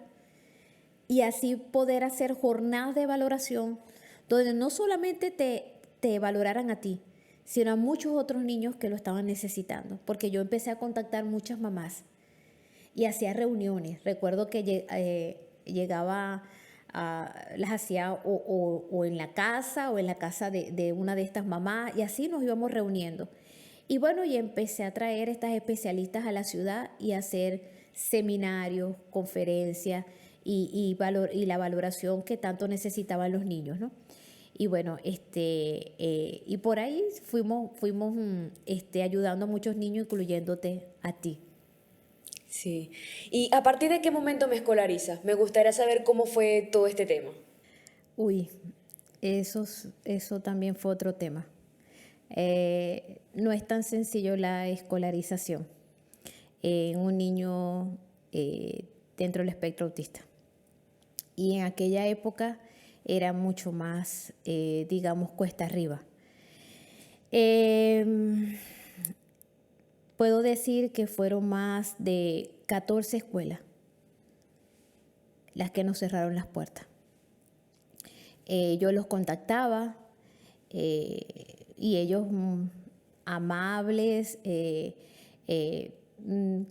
Speaker 2: y así poder hacer jornadas de valoración donde no solamente te valoraran a ti, sino a muchos otros niños que lo estaban necesitando, porque yo empecé a contactar muchas mamás y hacía reuniones. Recuerdo que llegaba, las hacía o en la casa o en la casa de una de estas mamás y así nos íbamos reuniendo. Y bueno, y empecé a traer estas especialistas a la ciudad y a hacer seminarios, conferencias y la valoración que tanto necesitaban los niños, ¿no? Y bueno, y por ahí fuimos ayudando a muchos niños, incluyéndote a ti.
Speaker 1: Sí. ¿Y a partir de qué momento me escolarizas? Me gustaría saber cómo fue todo este tema.
Speaker 2: Uy, eso también fue otro tema. No es tan sencillo la escolarización en un niño dentro del espectro autista. Y en aquella época era mucho más, digamos, cuesta arriba. Puedo decir que fueron más de 14 escuelas las que nos cerraron las puertas. Yo los contactaba y ellos amables,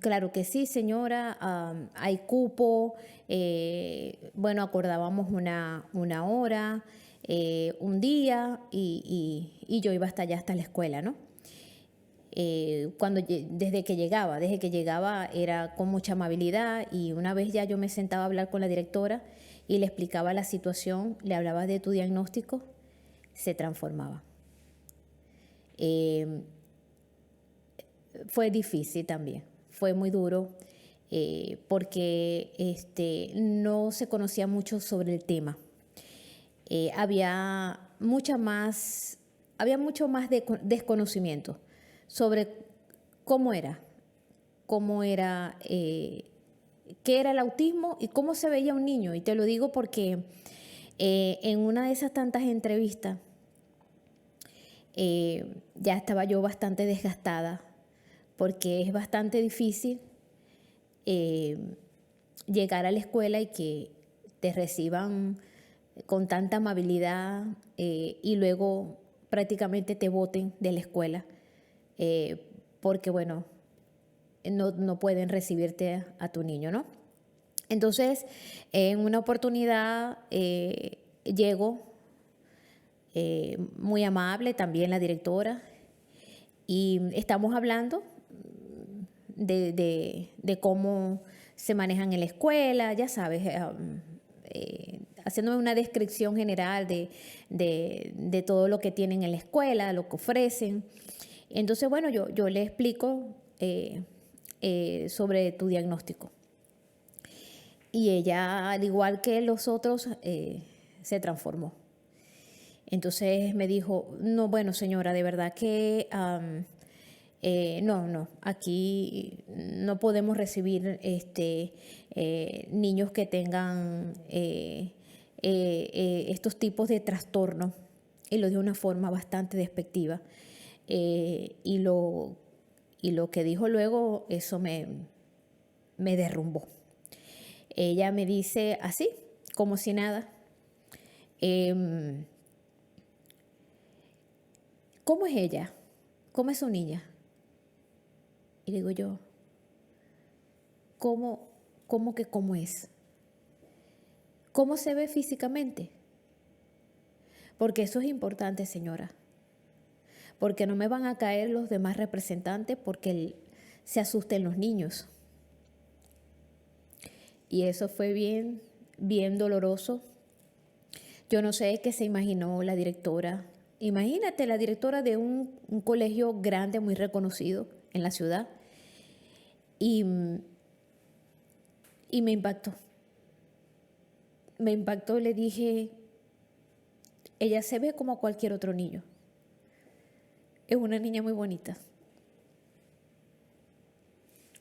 Speaker 2: claro que sí, señora, hay cupo, bueno, acordábamos una hora, un día y yo iba hasta allá, hasta la escuela, ¿no? Desde que llegaba era con mucha amabilidad y una vez ya yo me sentaba a hablar con la directora y le explicaba la situación, le hablaba de tu diagnóstico, se transformaba. fue difícil también, fue muy duro porque no se conocía mucho sobre el tema. Había había mucho más desconocimiento sobre cómo era, cómo era, qué era el autismo y cómo se veía un niño. Y te lo digo porque en una de esas tantas entrevistas ya estaba yo bastante desgastada porque es bastante difícil llegar a la escuela y que te reciban con tanta amabilidad y luego prácticamente te boten de la escuela porque, bueno, no pueden recibirte a tu niño, ¿no? Entonces, en una oportunidad llego muy amable, también la directora, y estamos hablando de cómo se manejan en la escuela, ya sabes, haciéndome una descripción general de todo lo que tienen en la escuela, lo que ofrecen. Entonces, bueno, yo le explico sobre tu diagnóstico. Y ella, al igual que los otros, se transformó. Entonces me dijo, no, bueno, señora, de verdad que no, aquí no podemos recibir niños que tengan estos tipos de trastornos. Y lo dijo de una forma bastante despectiva. Y lo que dijo luego, eso me derrumbó. Ella me dice así, como si nada, ¿cómo es ella? ¿Cómo es su niña? Y digo yo, ¿cómo que cómo es? ¿Cómo se ve físicamente? Porque eso es importante, señora. Porque no me van a caer los demás representantes porque se asusten los niños. Y eso fue bien, bien doloroso. Yo no sé qué se imaginó la directora. Imagínate, la directora de un colegio grande, muy reconocido en la ciudad. Y me impactó. Me impactó, le dije, ella se ve como cualquier otro niño. Es una niña muy bonita.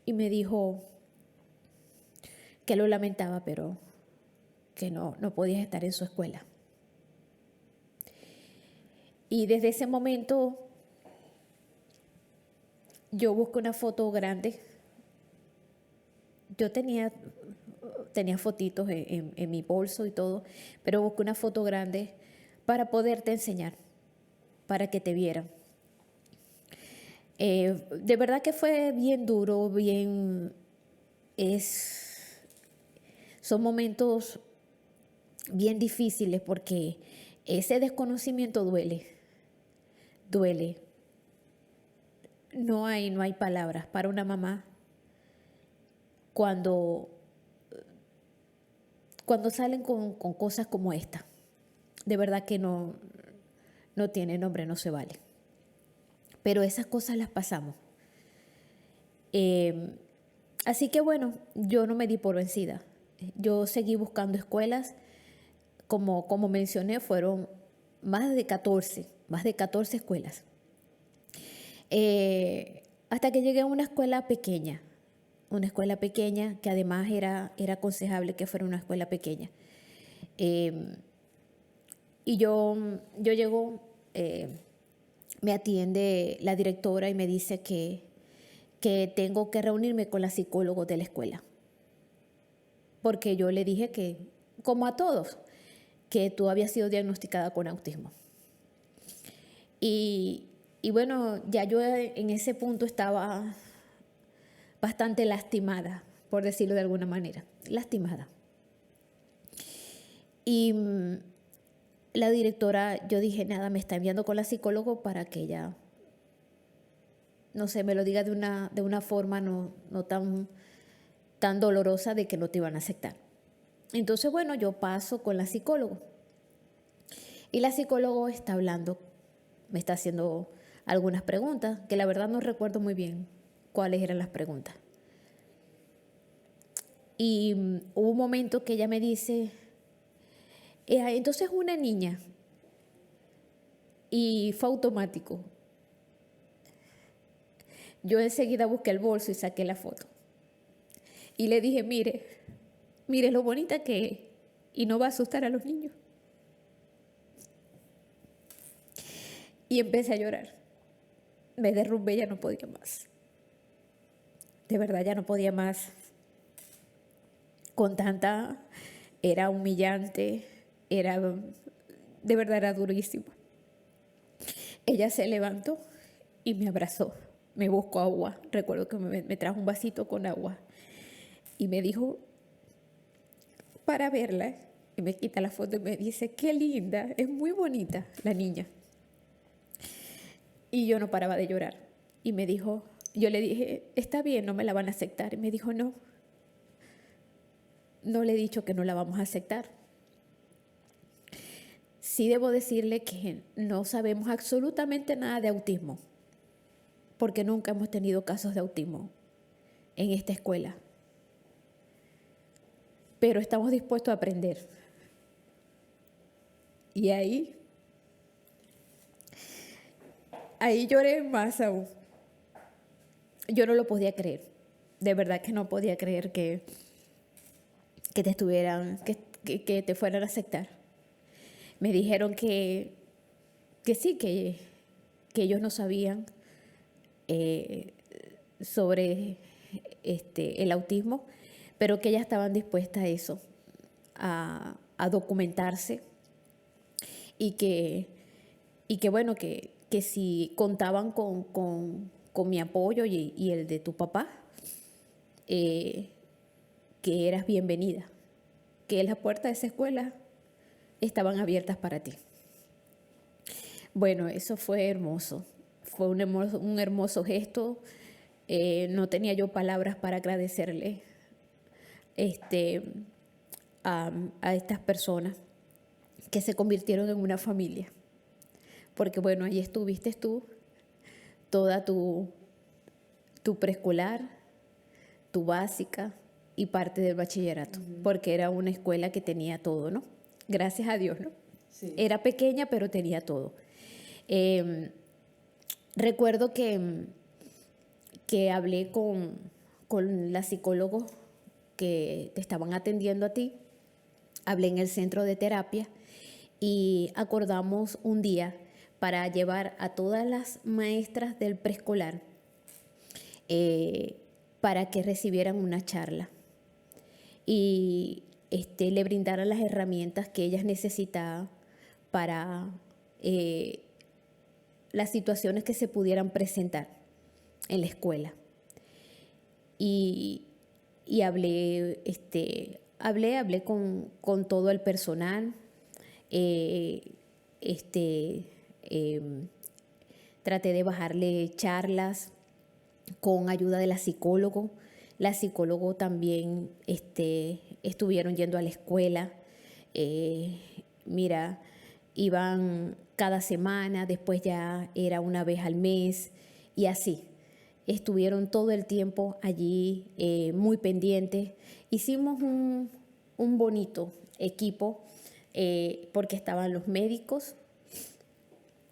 Speaker 2: Y me dijo que lo lamentaba, pero que no podía estar en su escuela. Y desde ese momento yo busqué una foto grande. Yo tenía fotitos en mi bolso y todo, pero busqué una foto grande para poderte enseñar, para que te vieran. De verdad que fue bien duro, son momentos bien difíciles porque ese desconocimiento duele. No hay palabras para una mamá cuando salen con cosas como esta. De verdad que no tiene nombre, no se vale. Pero esas cosas las pasamos. Así que bueno, yo no me di por vencida. Yo seguí buscando escuelas. Como mencioné, fueron más de 14 escuelas. Hasta que llegué a una escuela pequeña que además era aconsejable que fuera una escuela pequeña. Y yo llego, me atiende la directora y me dice que tengo que reunirme con la psicóloga de la escuela. Porque yo le dije que, como a todos, que tú habías sido diagnosticada con autismo. Y bueno, ya yo en ese punto estaba bastante lastimada, por decirlo de alguna manera, lastimada. Y la directora, yo dije, nada, me está enviando con la psicóloga para que ella, no sé, me lo diga de una forma no tan dolorosa de que no te iban a aceptar. Entonces, bueno, yo paso con la psicóloga. Y la psicóloga está hablando, me está haciendo algunas preguntas, que la verdad no recuerdo muy bien cuáles eran las preguntas. Y hubo un momento que ella me dice, entonces una niña. Y fue automático. Yo enseguida busqué el bolso y saqué la foto. Y le dije, mire lo bonita que es. Y no va a asustar a los niños. Y empecé a llorar. Me derrumbé, ya no podía más. De verdad, ya no podía más. Con tanta, era humillante, de verdad era durísimo. Ella se levantó y me abrazó, me buscó agua. Recuerdo que me trajo un vasito con agua y me dijo, para verla, y me quita la foto y me dice, qué linda, es muy bonita la niña. Y yo no paraba de llorar. Y me dijo, yo le dije, está bien, no me la van a aceptar. Y me dijo, no le he dicho que no la vamos a aceptar. Sí debo decirle que no sabemos absolutamente nada de autismo, porque nunca hemos tenido casos de autismo en esta escuela. Pero estamos dispuestos a aprender. Y ahí lloré más aún. Yo no lo podía creer. De verdad que no podía creer que te fueran a aceptar. Me dijeron que sí, que ellos no sabían sobre el autismo, pero que ellas estaban dispuestas a eso, a documentarse y que bueno, que si contaban con mi apoyo y el de tu papá, que eras bienvenida, que las puertas de esa escuela estaban abiertas para ti. Bueno, eso fue hermoso. Fue un hermoso gesto. No tenía yo palabras para agradecerle a estas personas que se convirtieron en una familia. Porque bueno, ahí estuviste tú, toda tu preescolar, tu básica y parte del bachillerato, porque era una escuela que tenía todo, ¿no? Gracias a Dios, ¿no?
Speaker 1: Sí.
Speaker 2: Era pequeña, pero tenía todo. Recuerdo que hablé con la psicóloga que te estaban atendiendo a ti, hablé en el centro de terapia y acordamos un día para llevar a todas las maestras del preescolar para que recibieran una charla y le brindaran las herramientas que ellas necesitaban para las situaciones que se pudieran presentar en la escuela. Y hablé con todo el personal, traté de bajarle charlas con ayuda de la psicóloga. La psicóloga también estuvieron yendo a la escuela. Iban cada semana, después ya era una vez al mes y así. Estuvieron todo el tiempo allí muy pendientes. Hicimos un bonito equipo porque estaban los médicos.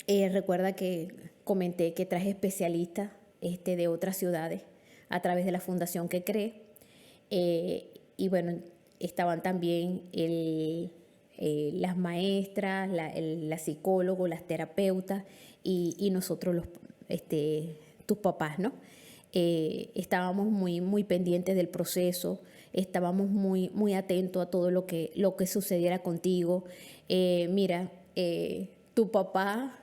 Speaker 2: Recuerda que comenté que traje especialistas de otras ciudades a través de la fundación que creé. Y bueno, estaban también las maestras, la psicóloga, las terapeutas y nosotros tus papás, ¿no? Estábamos muy pendientes del proceso, estábamos muy atentos a todo lo que sucediera contigo. Tu papá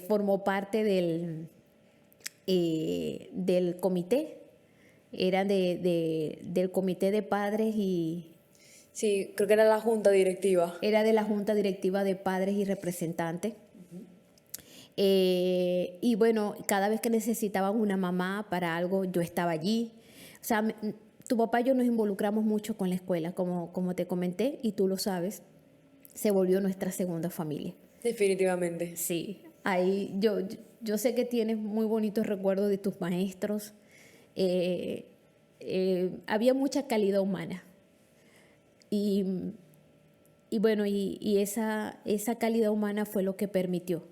Speaker 2: formó parte del comité, era del comité de padres y...
Speaker 1: Sí, creo que era la junta directiva.
Speaker 2: Era de la junta directiva de padres y representantes. Y bueno, cada vez que necesitaban una mamá para algo, yo estaba allí. O sea, tu papá y yo nos involucramos mucho con la escuela, como te comenté, y tú lo sabes, se volvió nuestra segunda familia.
Speaker 1: Definitivamente.
Speaker 2: Sí, ahí yo sé que tienes muy bonitos recuerdos de tus maestros, había mucha calidad humana. Y, bueno, esa calidad humana fue lo que permitió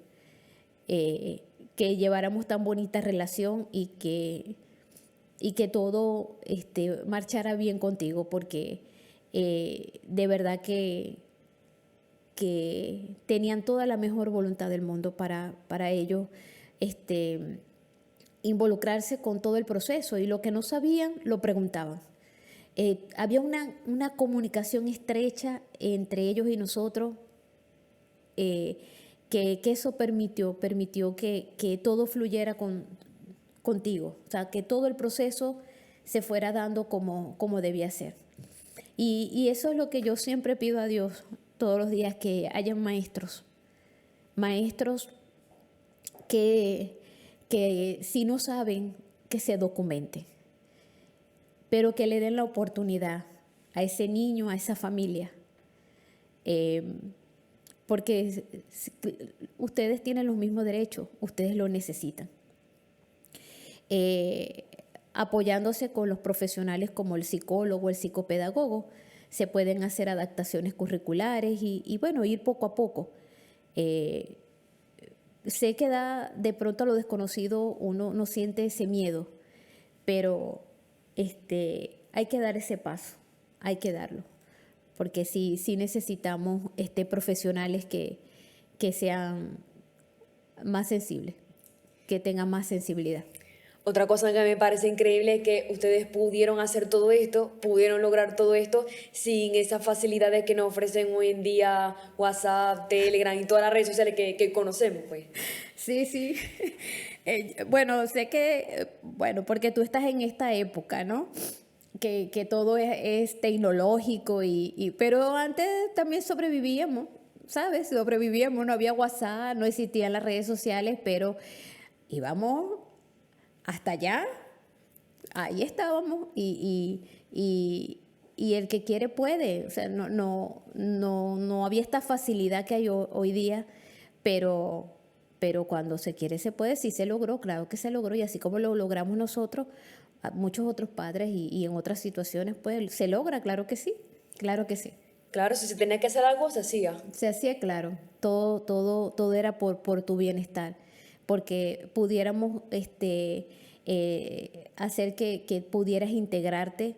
Speaker 2: que lleváramos tan bonita relación y que todo marchara bien contigo, porque de verdad que tenían toda la mejor voluntad del mundo para ellos involucrarse con todo el proceso, y lo que no sabían lo preguntaban. Había una comunicación estrecha entre ellos y nosotros, que eso permitió que todo fluyera contigo, o sea, que todo el proceso se fuera dando como debía ser. Y eso es lo que yo siempre pido a Dios todos los días, que hayan maestros que si no saben, que se documenten, pero que le den la oportunidad a ese niño, a esa familia, porque ustedes tienen los mismos derechos, ustedes lo necesitan. Apoyándose con los profesionales como el psicólogo, el psicopedagogo, se pueden hacer adaptaciones curriculares y bueno, ir poco a poco. Sé que de pronto a lo desconocido uno no siente ese miedo, pero hay que dar ese paso, hay que darlo, porque sí necesitamos profesionales que sean más sensibles, que tengan más sensibilidad.
Speaker 1: Otra cosa que me parece increíble es que ustedes pudieron hacer todo esto, pudieron lograr todo esto sin esas facilidades que nos ofrecen hoy en día WhatsApp, Telegram y todas las redes sociales que conocemos, pues.
Speaker 2: Sí. Bueno, sé que, bueno, porque tú estás en esta época, ¿no? Que todo es tecnológico, pero antes también sobrevivíamos, ¿sabes? Sobrevivíamos, no había WhatsApp, no existían las redes sociales, pero íbamos hasta allá, ahí estábamos, y el que quiere puede. O sea, no había esta facilidad que hay hoy día, pero cuando se quiere se puede. Sí se logró, claro que se logró, y así como lo logramos nosotros, muchos otros padres y en otras situaciones, pues se logra, claro que sí, claro que sí.
Speaker 1: Claro, si se tenía que hacer algo, se hacía.
Speaker 2: Se hacía, claro, todo era por tu bienestar, porque pudiéramos hacer que pudieras integrarte,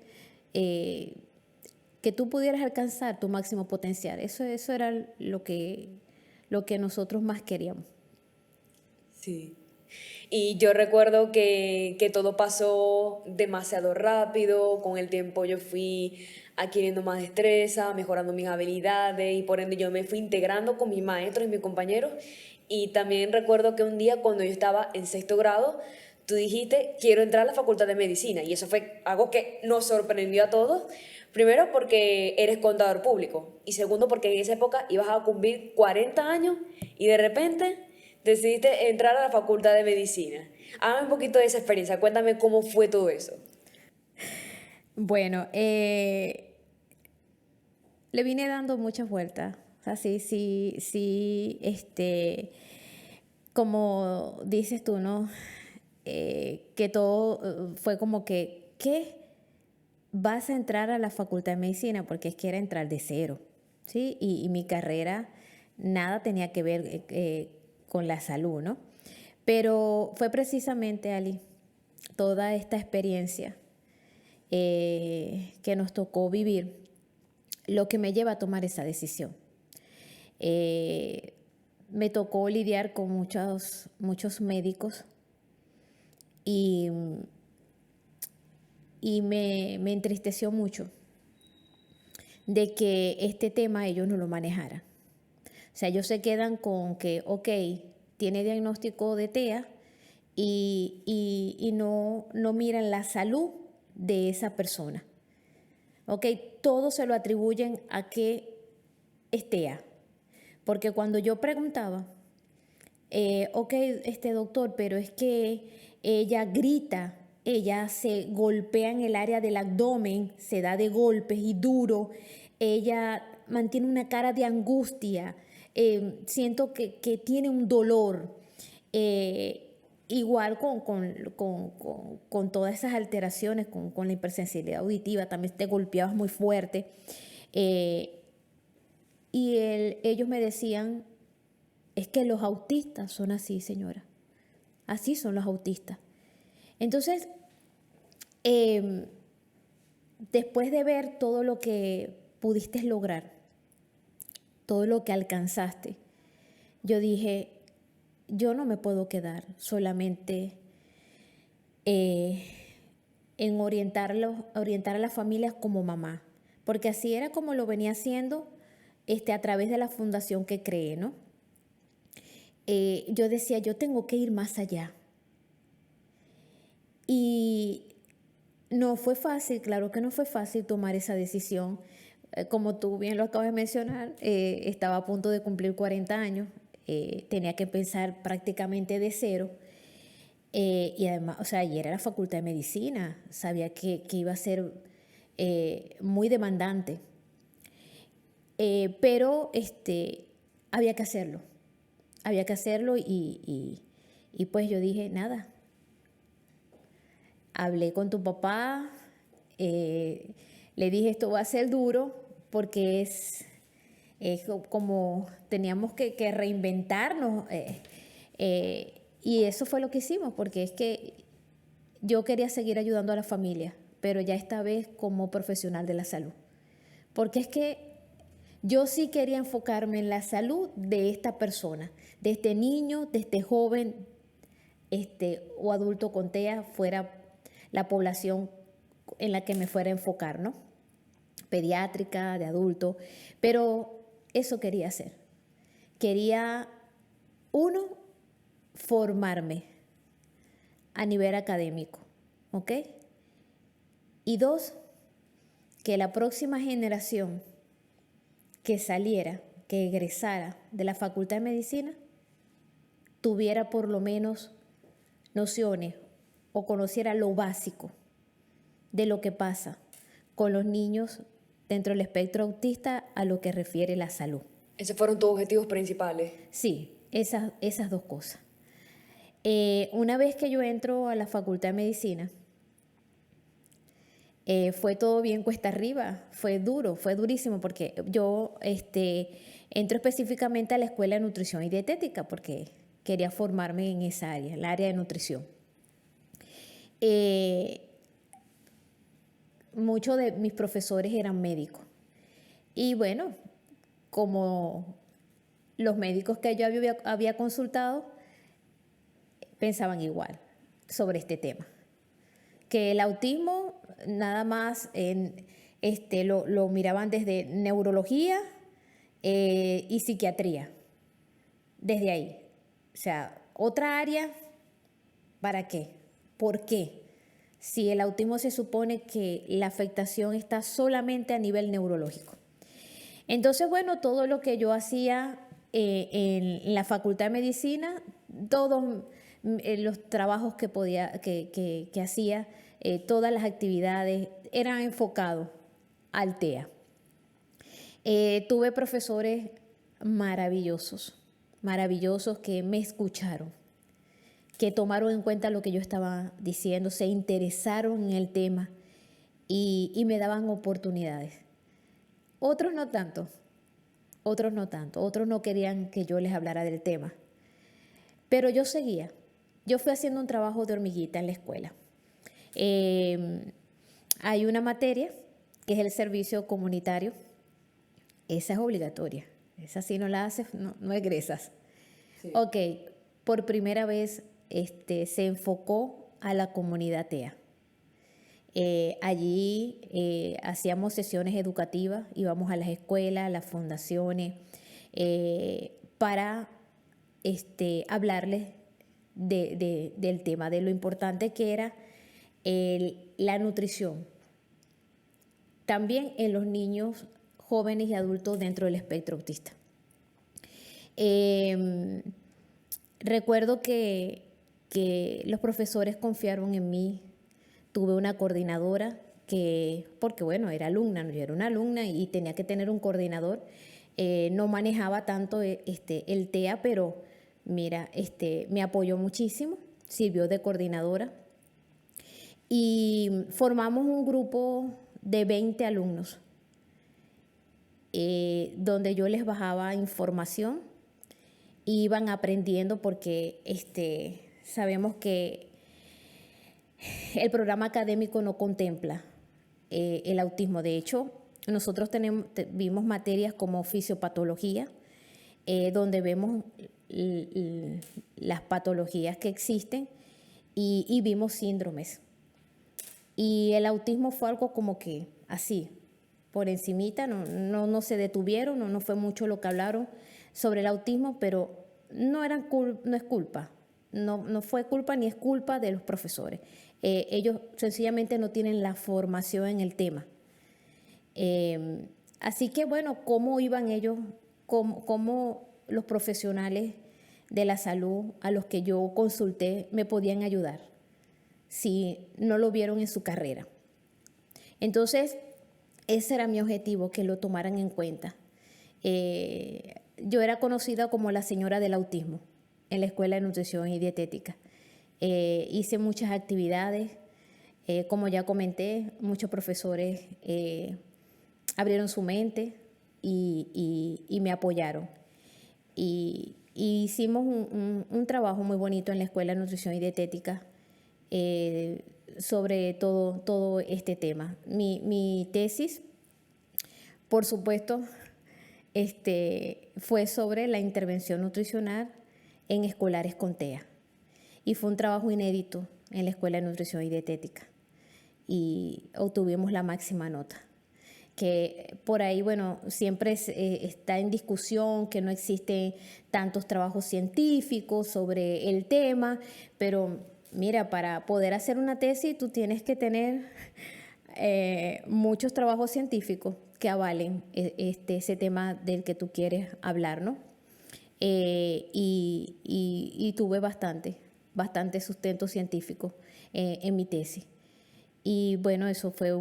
Speaker 2: que tú pudieras alcanzar tu máximo potencial. Eso era lo que nosotros más queríamos.
Speaker 1: Sí. Y yo recuerdo que todo pasó demasiado rápido, con el tiempo yo fui adquiriendo más destreza, mejorando mis habilidades y por ende yo me fui integrando con mis maestros y mis compañeros. Y también recuerdo que un día cuando yo estaba en sexto grado, tú dijiste, quiero entrar a la Facultad de Medicina, y eso fue algo que nos sorprendió a todos. Primero porque eres contador público y segundo porque en esa época ibas a cumplir 40 años y de repente decidiste entrar a la Facultad de Medicina. Háblame un poquito de esa experiencia, cuéntame cómo fue todo eso.
Speaker 2: Bueno, le vine dando muchas vueltas. O sea, sí, como dices tú, ¿no? Que todo fue como que, ¿qué? Vas a entrar a la Facultad de Medicina, porque es que era entrar de cero, ¿sí? Y mi carrera nada tenía que ver con la salud, ¿no? Pero fue precisamente, Ali, toda esta experiencia que nos tocó vivir lo que me lleva a tomar esa decisión. Me tocó lidiar con muchos médicos y me entristeció mucho de que este tema ellos no lo manejaran. O sea, ellos se quedan con que, ok, tiene diagnóstico de TEA y no miran la salud de esa persona. Ok, todo se lo atribuyen a que es TEA. Porque cuando yo preguntaba, ok, doctor, pero es que ella grita, ella se golpea en el área del abdomen, se da de golpes y duro, ella mantiene una cara de angustia, siento que tiene un dolor. igual con todas esas alteraciones, con la hipersensibilidad auditiva, también te golpeabas muy fuerte. Y ellos me decían, es que los autistas son así, señora. Así son los autistas. Entonces, después de ver todo lo que pudiste lograr, todo lo que alcanzaste, yo dije, yo no me puedo quedar solamente en orientar a las familias como mamá, porque así era como lo venía haciendo a través de la fundación que creé, ¿no? Yo decía, yo tengo que ir más allá. Y no fue fácil, claro que no fue fácil tomar esa decisión. Como tú bien lo acabas de mencionar, estaba a punto de cumplir 40 años, tenía que pensar prácticamente de cero. Y además, o sea, y era la facultad de medicina, sabía que iba a ser muy demandante. Pero había que hacerlo y pues yo dije, nada, hablé con tu papá, le dije esto va a ser duro porque es como teníamos que reinventarnos y eso fue lo que hicimos porque es que yo quería seguir ayudando a la familia, pero ya esta vez como profesional de la salud, porque es que yo sí quería enfocarme en la salud de esta persona, de este niño, de este joven o adulto con TEA, fuera la población en la que me fuera a enfocar, ¿no? Pediátrica, de adulto, pero eso quería hacer. Quería, uno, formarme a nivel académico, ¿ok? Y dos, que la próxima generación que saliera, que egresara de la Facultad de Medicina, tuviera por lo menos nociones o conociera lo básico de lo que pasa con los niños dentro del espectro autista a lo que refiere la salud.
Speaker 1: ¿Esos fueron tus objetivos principales?
Speaker 2: Sí, esas dos cosas. Una vez que yo entro a la Facultad de Medicina, fue todo bien cuesta arriba, fue duro, fue durísimo porque yo entro específicamente a la Escuela de Nutrición y Dietética porque quería formarme en esa área, el área de nutrición. Muchos de mis profesores eran médicos y bueno, como los médicos que yo había consultado pensaban igual sobre este tema, que el autismo nada más lo miraban desde neurología y psiquiatría, desde ahí. O sea, otra área, ¿para qué? ¿Por qué? Si el autismo se supone que la afectación está solamente a nivel neurológico. Entonces, bueno, todo lo que yo hacía en la Facultad de Medicina, todos los trabajos que hacía, todas las actividades eran enfocados al TEA. Tuve profesores maravillosos que me escucharon, que tomaron en cuenta lo que yo estaba diciendo, se interesaron en el tema y me daban oportunidades. Otros no tanto, otros no querían que yo les hablara del tema. Pero yo seguía, yo fui haciendo un trabajo de hormiguita en la escuela. Hay una materia que es el servicio comunitario, esa es obligatoria, esa si no la haces no egresas. Sí. Ok, por primera vez se enfocó a la comunidad TEA. Allí hacíamos sesiones educativas, íbamos a las escuelas, a las fundaciones, para hablarles del tema, de lo importante que era la nutrición. También en los niños, jóvenes y adultos dentro del espectro autista. Recuerdo que los profesores confiaron en mí. Tuve una coordinadora porque bueno, era alumna, yo era una alumna y tenía que tener un coordinador. No manejaba tanto el TEA, pero mira, me apoyó muchísimo sirvió de coordinadora y formamos un grupo de 20 alumnos donde yo les bajaba información e iban aprendiendo porque sabemos que el programa académico no contempla el autismo. De hecho, nosotros vimos materias como fisiopatología, donde vemos las patologías que existen y vimos síndromes. Y el autismo fue algo como que así, por encimita, no se detuvieron, no fue mucho lo que hablaron sobre el autismo, pero no es culpa, no fue culpa ni es culpa de los profesores. Ellos sencillamente no tienen la formación en el tema. Así que bueno, ¿cómo iban ellos, cómo los profesionales de la salud a los que yo consulté me podían ayudar si no lo vieron en su carrera? Entonces, ese era mi objetivo, que lo tomaran en cuenta. Yo era conocida como la señora del autismo en la Escuela de Nutrición y Dietética. Hice muchas actividades, como ya comenté, muchos profesores abrieron su mente y me apoyaron. Y hicimos un trabajo muy bonito en la Escuela de Nutrición y Dietética sobre todo este tema. Mi tesis, por supuesto, fue sobre la intervención nutricional en escolares con TEA. Y fue un trabajo inédito en la Escuela de Nutrición y Dietética. Y obtuvimos la máxima nota. Que por ahí, bueno, siempre está en discusión que no existen tantos trabajos científicos sobre el tema, pero mira, para poder hacer una tesis tú tienes que tener muchos trabajos científicos que avalen ese tema del que tú quieres hablar, ¿no? Y tuve bastante sustento científico en mi tesis. Y bueno, eso fue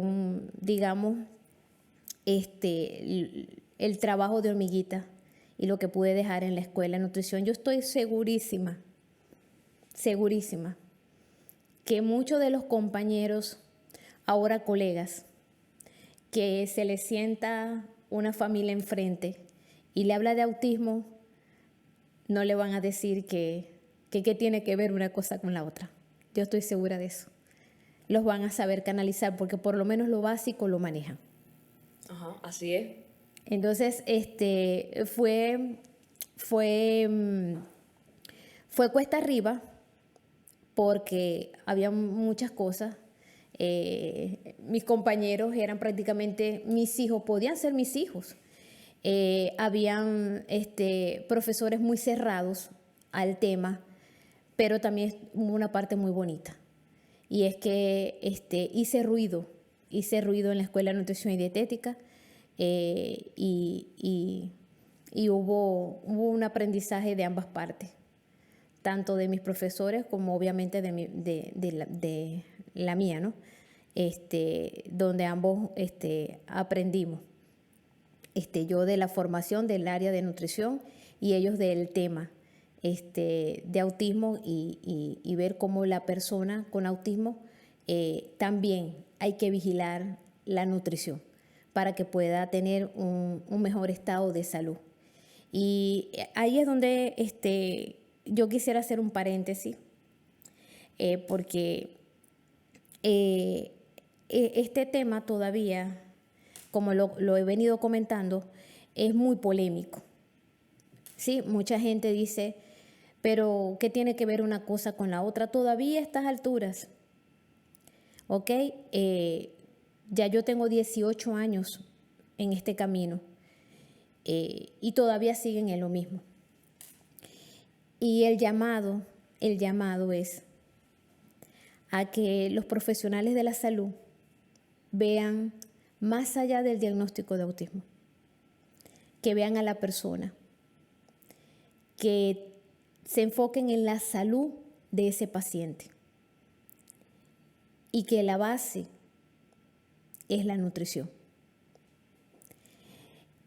Speaker 2: digamos, el trabajo de hormiguita y lo que pude dejar en la escuela de nutrición. Yo estoy segurísima que muchos de los compañeros, ahora colegas, que se les sienta una familia enfrente y le habla de autismo, no le van a decir que tiene que ver una cosa con la otra. Yo estoy segura de eso. Los van a saber canalizar porque por lo menos lo básico lo manejan.
Speaker 1: Ajá, así es.
Speaker 2: Entonces, fue cuesta arriba porque había muchas cosas. Mis compañeros eran prácticamente mis hijos, podían ser mis hijos. Habían profesores muy cerrados al tema, pero también hubo una parte muy bonita. Y es que hice ruido en la Escuela de Nutrición y Dietética y hubo un aprendizaje de ambas partes, tanto de mis profesores como obviamente de la mía, ¿no? Donde ambos aprendimos. Yo de la formación del área de nutrición y ellos del tema de autismo y ver cómo la persona con autismo también hay que vigilar la nutrición para que pueda tener un mejor estado de salud. Y ahí es donde yo quisiera hacer un paréntesis, porque este tema todavía, como lo he venido comentando, es muy polémico. Sí, mucha gente dice, pero ¿qué tiene que ver una cosa con la otra? Todavía a estas alturas, ¿ok? Ya yo tengo 18 años en este camino y todavía siguen en lo mismo. Y el llamado es a que los profesionales de la salud vean más allá del diagnóstico de autismo, que vean a la persona, que se enfoquen en la salud de ese paciente y que la base es la nutrición.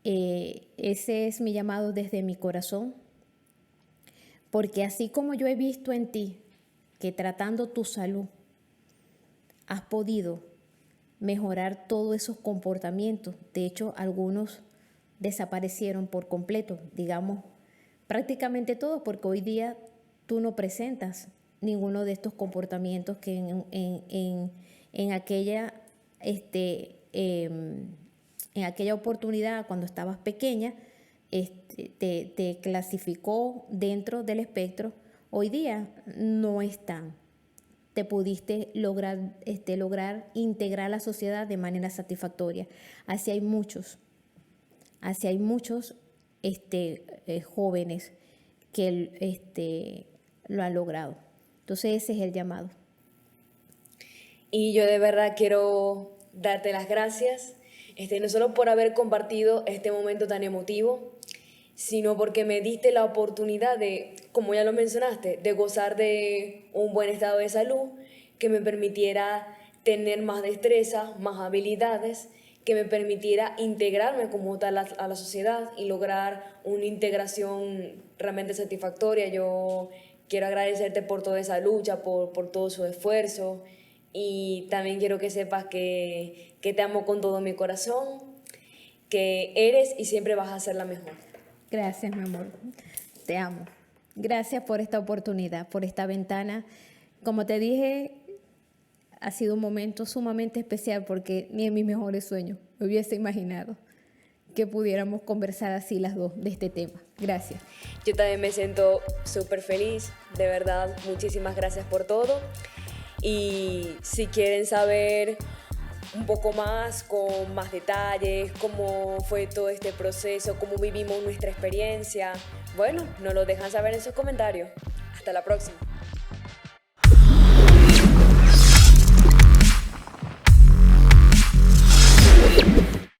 Speaker 2: Ese es mi llamado desde mi corazón, porque así como yo he visto en ti que tratando tu salud has podido mejorar todos esos comportamientos. De hecho, algunos desaparecieron por completo, digamos, prácticamente todos, porque hoy día tú no presentas ninguno de estos comportamientos que en aquella, en aquella oportunidad, cuando estabas pequeña, te clasificó dentro del espectro. Hoy día no están. Te pudiste lograr integrar la sociedad de manera satisfactoria. Así hay muchos jóvenes que lo han logrado. Entonces ese es el llamado.
Speaker 1: Y yo de verdad quiero darte las gracias, no solo por haber compartido este momento tan emotivo, sino porque me diste la oportunidad de, como ya lo mencionaste, de gozar de un buen estado de salud que me permitiera tener más destreza, más habilidades, que me permitiera integrarme como tal a la sociedad y lograr una integración realmente satisfactoria. Yo quiero agradecerte por toda esa lucha, por todo su esfuerzo, y también quiero que sepas que te amo con todo mi corazón, que eres y siempre vas a ser la mejor.
Speaker 2: Gracias, mi amor. Te amo. Gracias por esta oportunidad, por esta ventana. Como te dije, ha sido un momento sumamente especial porque ni en mis mejores sueños me hubiese imaginado que pudiéramos conversar así las dos de este tema. Gracias.
Speaker 1: Yo también me siento súper feliz, de verdad, muchísimas gracias por todo. Y si quieren saber un poco más, con más detalles, cómo fue todo este proceso, cómo vivimos nuestra experiencia, bueno, nos lo dejan saber en sus comentarios. Hasta la próxima.